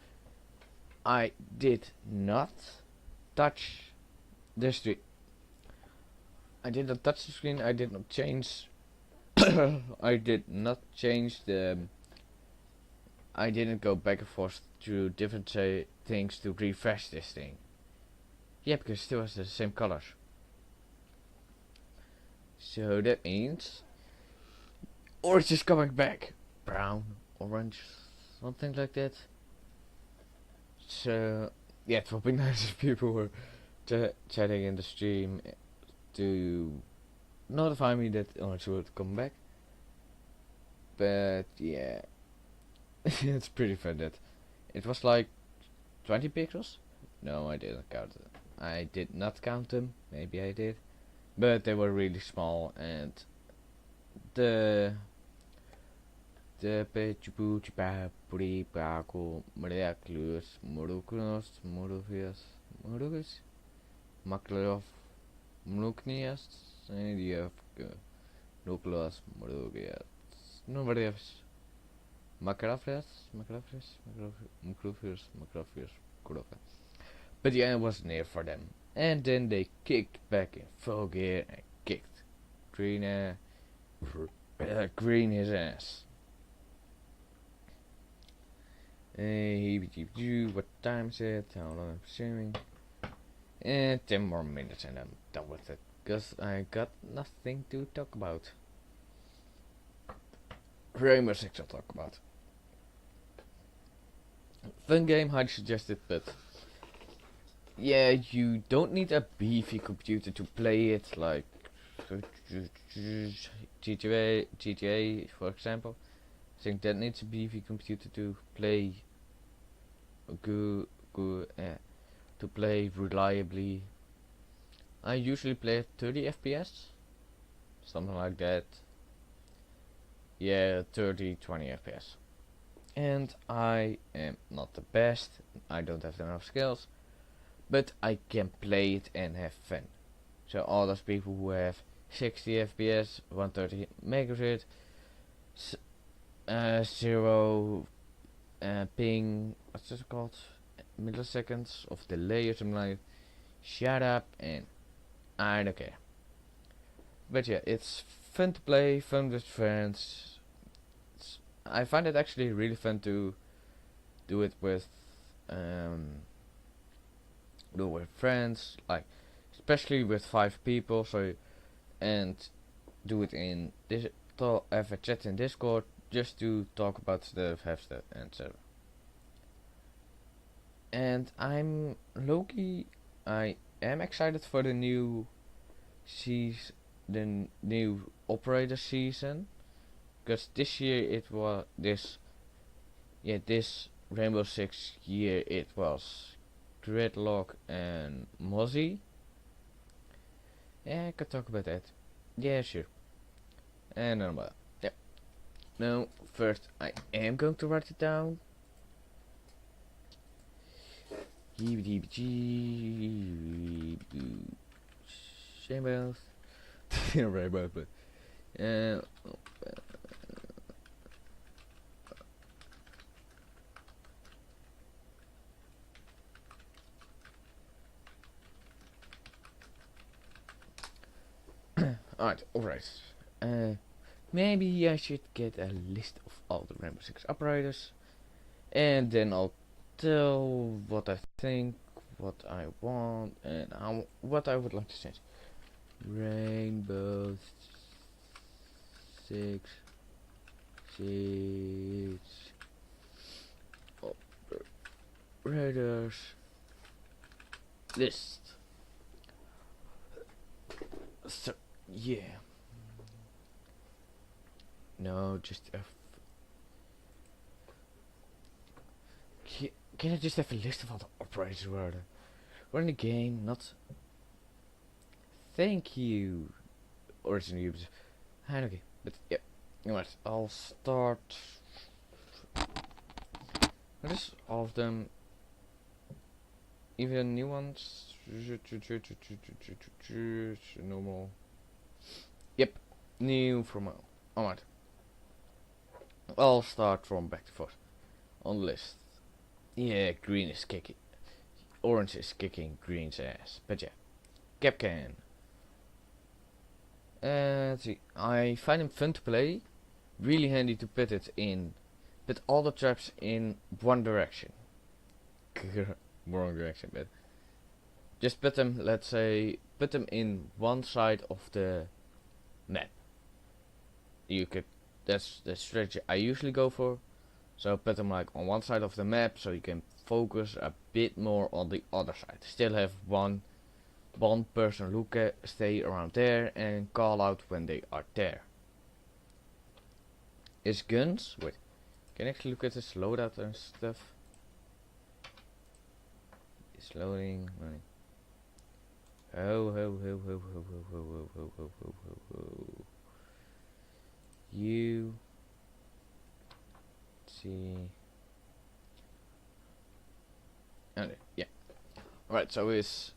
I did not touch the screen. I did not touch the screen. I did not change. I did not change the. I didn't go back and forth through different things to refresh this thing. Yeah, because it still has the same colors. So that means orange is coming back. Brown, orange, something like that. So yeah, it would be nice if people were chatting in the stream to notify me that orange would come back. But yeah, it's pretty fun that it was like 20 pixels. No, I didn't count it. I did not count them. Maybe I did, but they were really small, and the Maklov Mluknias and you have Nucleus Murugias Numerius Macrophis Kuroka. But the end was near for them. And then they kicked back in full gear and kicked Green Green his ass. What time is it? How long I'm streaming? And 10 more minutes and I'm done with it. Because I got nothing to talk about. Rainbow Six I'll talk about. Fun game, highly suggested, but yeah, you don't need a beefy computer to play it like GTA for example. I think that needs a beefy computer to play to play reliably. I usually play at 30 FPS, something like that. Yeah, 30-20 FPS. And I am not the best, I don't have enough skills, but I can play it and have fun. So all those people who have 60 FPS, 130 megahertz, 0 ping, what's this called, milliseconds of delay or something like that, shut up and I don't care. But yeah, it's fun to play, fun with friends. I find it actually really fun to do it with friends, like especially with 5 people. So and do it in this. Have a chat in Discord just to talk about stuff, have stuff, and so. And I'm low-key, I am excited for the new the new operator season, because this year it was this Rainbow Six year it was Gridlock and Mozzie. Yeah, I could talk about that. Yeah, sure. And then about yeah. Now first I am going to write it down. Shameless. Rainbow, but alright. Maybe I should get a list of all the Rainbow Six operators, and then I'll tell what I think, what I want, and what I would like to change. Rainbow Six operators list. So yeah. No, just can I just have a list of all the operators who are in the game? Not. Thank you, original users. Okay, but yeah. Alright, I'll start. What is all of them? Even new ones? Normal. Yep, new from all. Alright. I'll start from back to front on the list. Yeah, green is kicking. Orange is kicking green's ass. But yeah. Capcan. Let's see. I find him fun to play. Really handy to put all the traps in one direction. Wrong direction, but just put them, let's say, put them in one side of the map. You could, that's the strategy I usually go for. So put them like on one side of the map, so you can focus a bit more on the other side. Still have one person look at, stay around there and call out when they are there. Is guns? Wait, can I actually look at this loadout and stuff? It's loading. Right. You see. Okay, yeah. Alright, so it's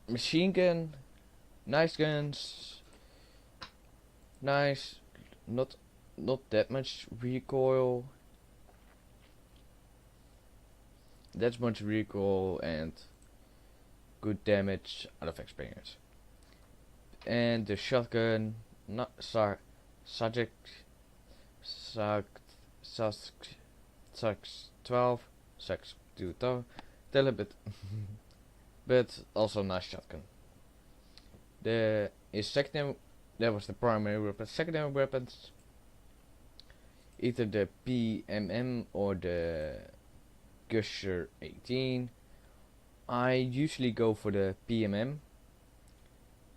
machine gun, nice guns, nice, not that much recoil. That's much recoil and good damage out of experience. And the shotgun, not subject, sucks 12, sucks to tell a bit, but also nice shotgun. That was the primary weapon. Secondary weapons, either the PMM or the Gusher 18. I usually go for the PMM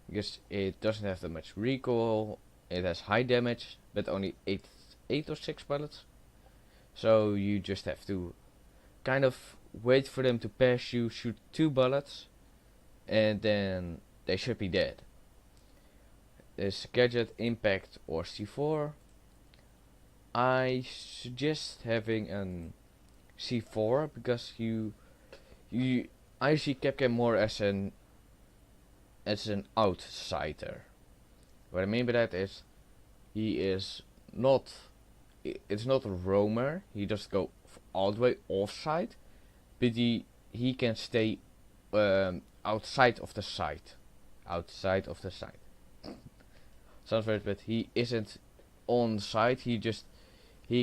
because it doesn't have that much recoil. It has high damage, but only 8 or 6 bullets. So you just have to kind of wait for them to pass you, shoot 2 bullets, and then they should be dead. There's Gadget, Impact, or C4. I suggest having an C4 because I see Capcan more as an outsider. What I mean by that is he is not, it's not a roamer. He just go all the way offside, but he can stay outside of the site. Sounds weird, but he isn't on site. He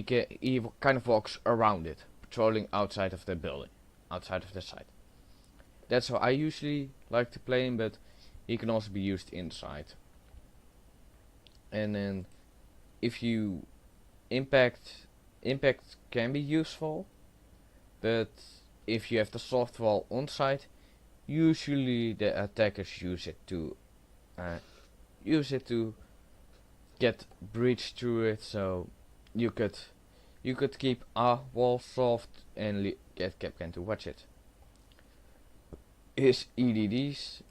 kind of walks around it, patrolling outside of the building, outside of the site. That's how I usually like to play him, but he can also be used inside. And then if you impact can be useful, but if you have the soft wall on site, usually the attackers use it to get breach through it, so you could keep a wall soft and get Capcan to watch it. His EDDs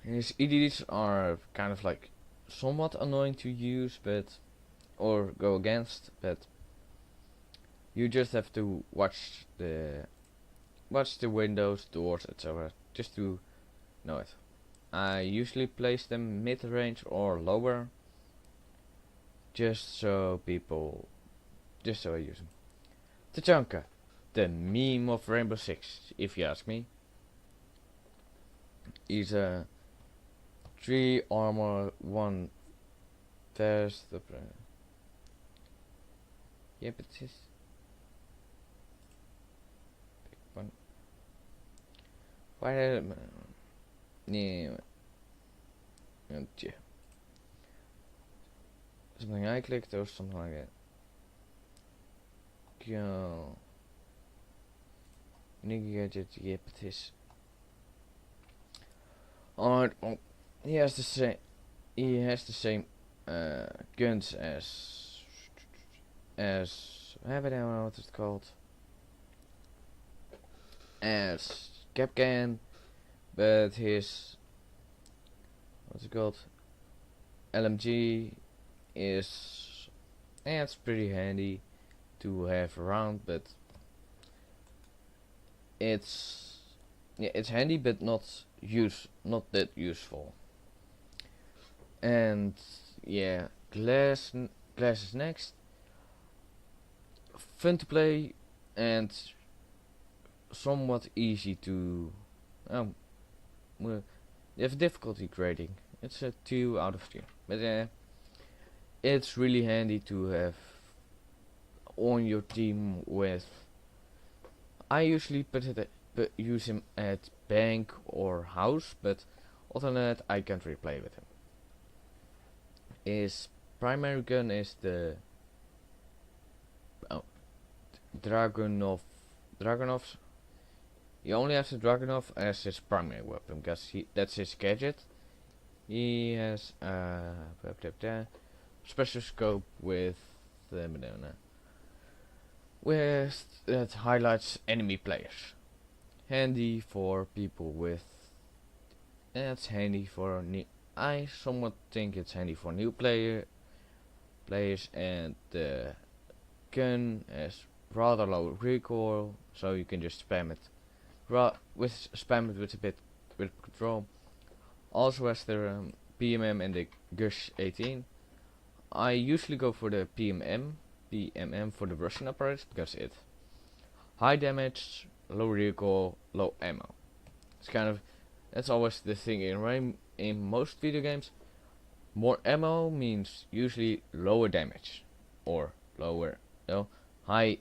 his EDDs are kind of like somewhat annoying to use, or go against, but you just have to watch the windows, doors, etc. just to know it. I usually place them mid-range or lower, just so I use them. Tachanka, the meme of Rainbow Six, if you ask me. He's a 3 armor, 1 vest. Yep, it's his. Pick one. Why did it? Yeah. Something I clicked or something like that. Go. Unique gadget, yep, it is. Alright, he has the same guns as I don't know what it's called, as Capcan, but his what's it called LMG is it's pretty handy to have around, but it's it's handy but not that useful. And yeah, glass is next. Fun to play and somewhat easy to well, they have difficulty grading. It's a 2 out of 3, but it's really handy to have on your team with. I usually use him at bank or house, but other than that I can't really play with him. His primary gun is the Dragunov. He only has the Dragunov as his primary weapon because that's his gadget. He has a special scope with the banana, that highlights enemy players. Handy for people with. It's handy for new. I somewhat think it's handy for new players, and the gun has rather low recoil, so you can just spam it. With a bit with control. Also has the PMM and the Gush 18. I usually go for the PMM for the Russian apparatus because it high damage, low recoil, low ammo. It's kind of that's always the thing in most video games. More ammo means usually lower damage or lower high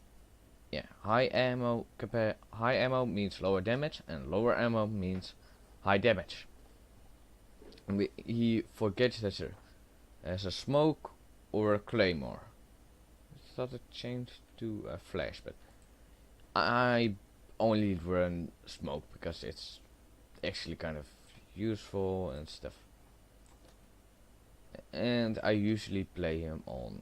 high ammo means lower damage, and lower ammo means high damage. And he forgets that as a smoke or a claymore. I thought it changed to a flash, but I only run smoke because it's actually kind of useful and stuff. And I usually play him on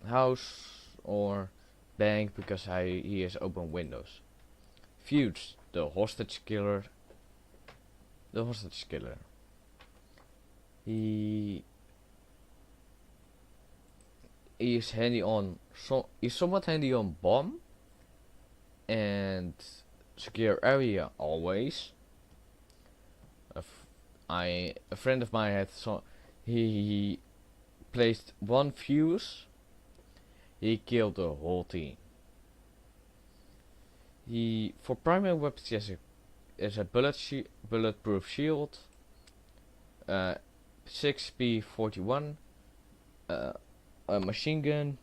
house or bank because he has open windows. Fuse, the hostage killer. He is handy on he's somewhat handy on bomb and secure area always. A friend of mine had he placed one fuse. He killed the whole team. He for primary weapons he has a bulletproof shield, 6p41, a machine gun,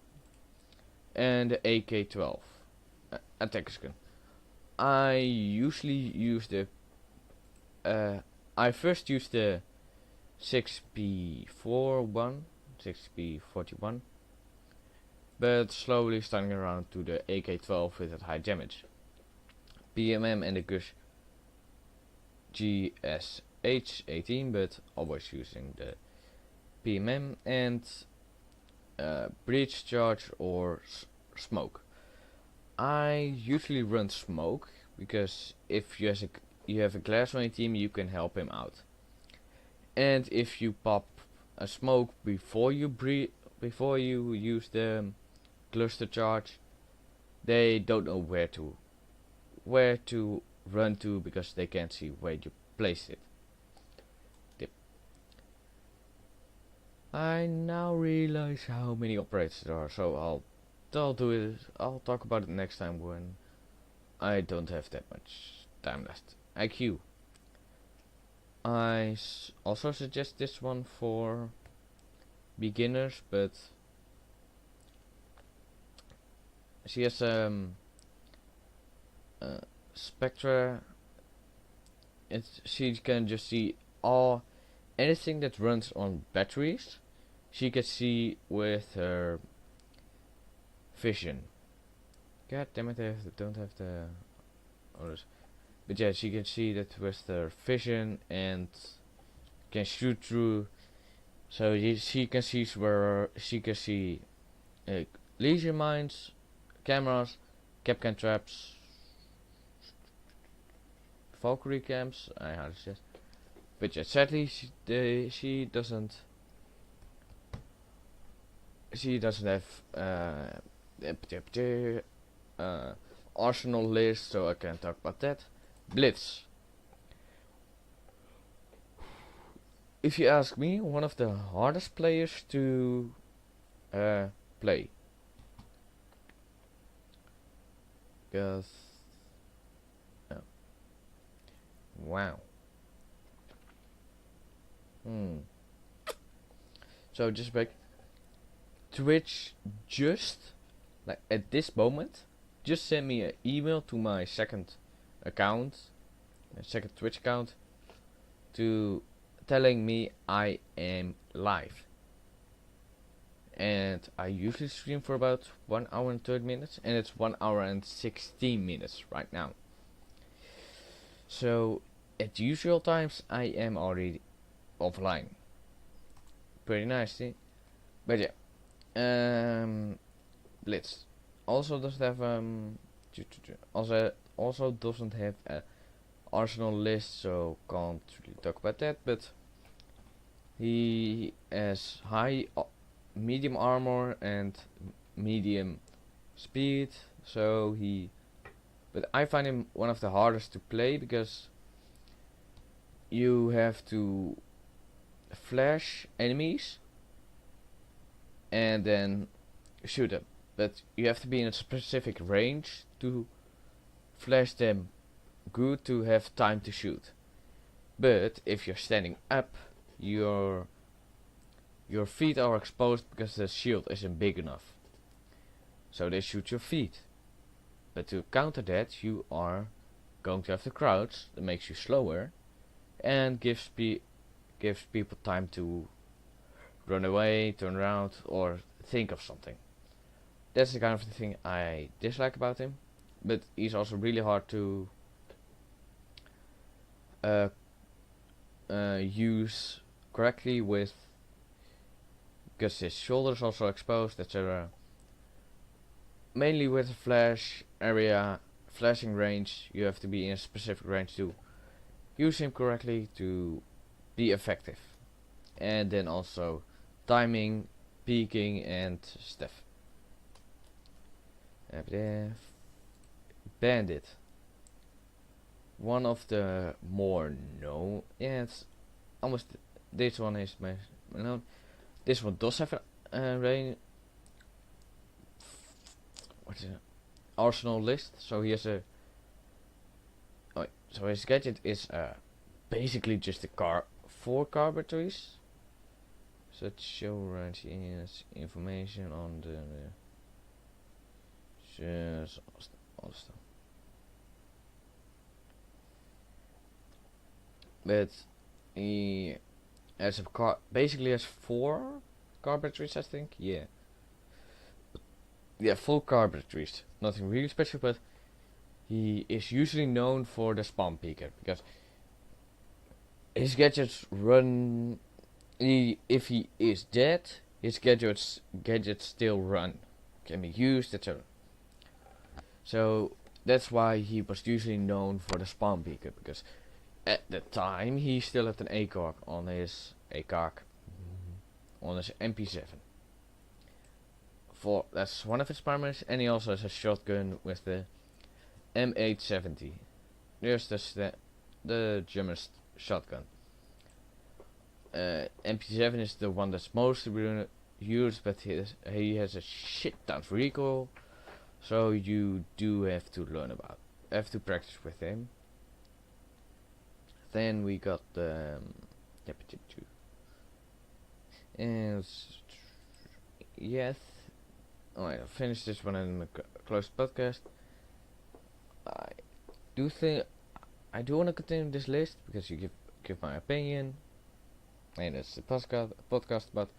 and the AK-12 attacker's gun. I usually use the I first used the 6p41, but slowly starting around to the AK-12 with that high damage. PMM and the Gush GSH18, but always using the PMM and breach charge or smoke. I usually run smoke because if you have a glass on your team, you can help him out. And if you pop a smoke before you use the cluster charge, they don't know where to run to because they can't see where you placed it. I now realize how many operators there are, so I'll do it. I'll talk about it next time when I don't have that much time left. IQ. I also suggest this one for beginners, but she has Spectra. She can just see anything that runs on batteries. She can see with her vision. God damn it! I don't have the others. But yeah, she can see that with her vision and can shoot through. So she can see laser mines, cameras, capcan traps, Valkyrie camps. I how to say But yeah, sadly she doesn't have arsenal list, so I can't talk about that. Blitz. If you ask me, one of the hardest players to play. Because wow. So just back. Twitch just like at this moment just sent me an email to my second account, second Twitch account, to telling me I am live. And I usually stream for about 1 hour and 30 minutes, and it's 1 hour and 16 minutes right now. So at usual times I am already offline. Pretty nicely. But yeah. Blitz also doesn't have also doesn't have a arsenal list, so can't really talk about that, but he has high medium armor and medium speed, so but I find him one of the hardest to play because you have to flash enemies and then shoot them, but you have to be in a specific range to flash them good to have time to shoot. But if you're standing up, your feet are exposed because the shield isn't big enough, so they shoot your feet. But to counter that, you are going to have to crouch. That makes you slower and gives people time to run away, turn around, or think of something. That's the kind of thing I dislike about him. But he's also really hard to use correctly with, because his shoulders also exposed, etc. Mainly with the flash area, flashing range, you have to be in a specific range to use him correctly to be effective. And then also timing, peeking, and stuff. Bandit. One of the more known. Yeah, it's almost. This one is my known. This one does have a arsenal list. So he has a. Oh, so his gadget is basically just a 4 car batteries. Such show range is information on the all stuff. But he has a car, basically has 4 car batteries, I think. Yeah, full car batteries. Nothing really special, but he is usually known for the spawn peeker because his gadgets run. If he is dead, his gadgets still run, can be used, etc. So that's why he was usually known for the spawn peeker, because at the time he still had an ACOG on his MP7. That's one of his primaries, and he also has a shotgun with the M870. There's the German shotgun. MP7 is the one that's mostly used, but he has a shit ton of recoil, so you do have to practice with him. Then we got the and yes, alright, I'll finish this one in the closed podcast. I do want to continue this list because you give my opinion, and it's a podcast about,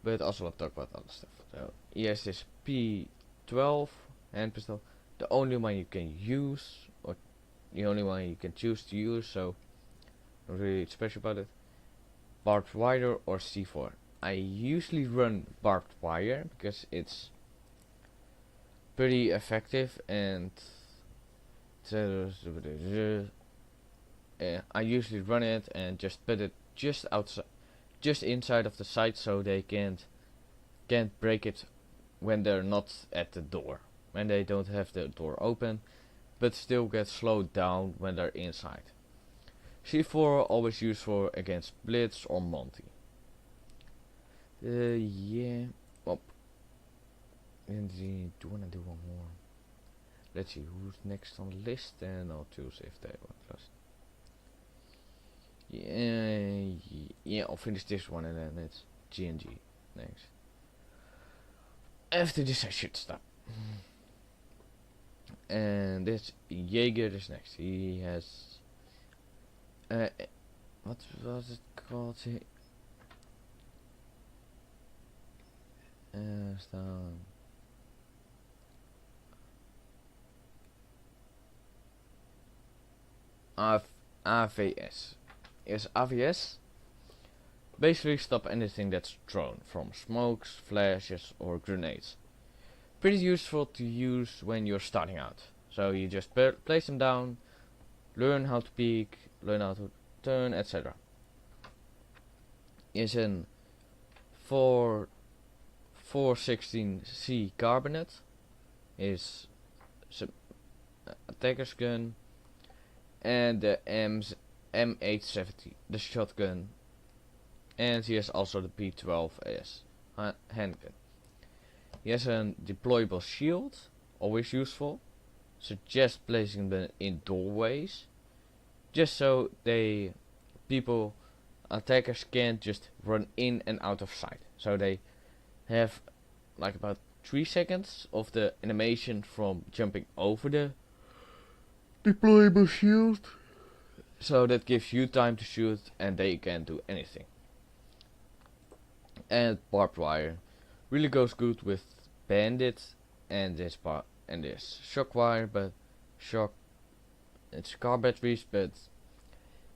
but also want to talk about other stuff. So yes, this P12 hand pistol, the only one you can use, or the only one you can choose to use, so not really special about it. Barbed wire or C4. I usually run barbed wire because it's pretty effective, and I usually run it and just put it just outside, just inside of the site, so they can't break it when they're not at the door, when they don't have the door open, but still get slowed down when they're inside. C4 always used for against Blitz or Monty. Yeah. Well, do wanna do one more? Let's see who's next on the list, and I'll choose if they want close. Yeah, I'll finish this one and then it's G&G next. After this I should stop. And this Jaeger is next. He has what was it called? Staan. AVS. Is AVS basically stop anything that's thrown, from smokes, flashes or grenades. Pretty useful to use when you're starting out. So you just place them down, learn how to peek, learn how to turn, etc. Is an 416C carbonate. Is attacker's gun, and the M870, the shotgun, and he has also the P12 as handgun. He has a deployable shield, always useful. Suggest placing them in doorways, just so attackers can't just run in and out of sight. So they have like about 3 seconds of the animation from jumping over the deployable shield. So that gives you time to shoot and they can't do anything. And barbed wire really goes good with bandit and this shock wire, but it's car batteries, but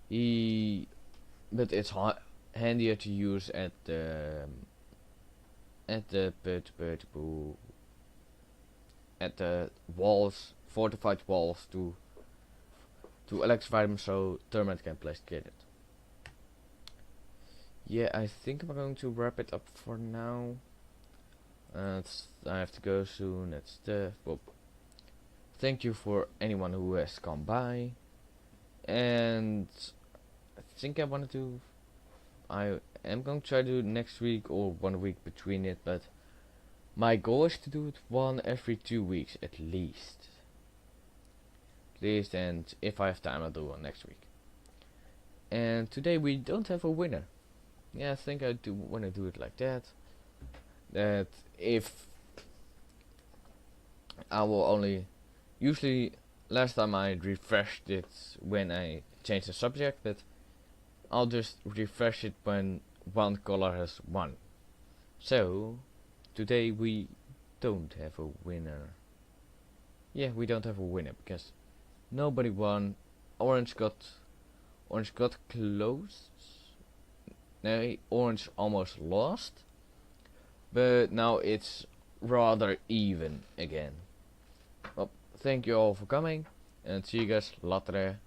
it's handier to use at the walls, fortified walls, to electrify them so termite can get it. Yeah, I think I'm going to wrap it up for now. I have to go soon. That's stuff. Well, thank you for anyone who has come by, and I think I am going to try to do it next week or 1 week between it, but my goal is to do it one every 2 weeks at least. And if I have time I'll do one next week. And today we don't have a winner. Yeah, I think I do want to do it like that. That if I will only, usually last time I refreshed it when I changed the subject, but I'll just refresh it when one color has won. So today we don't have a winner. Yeah, we don't have a winner because nobody won. Orange got close. No, orange almost lost, but now it's rather even again. Well, thank you all for coming, and see you guys later.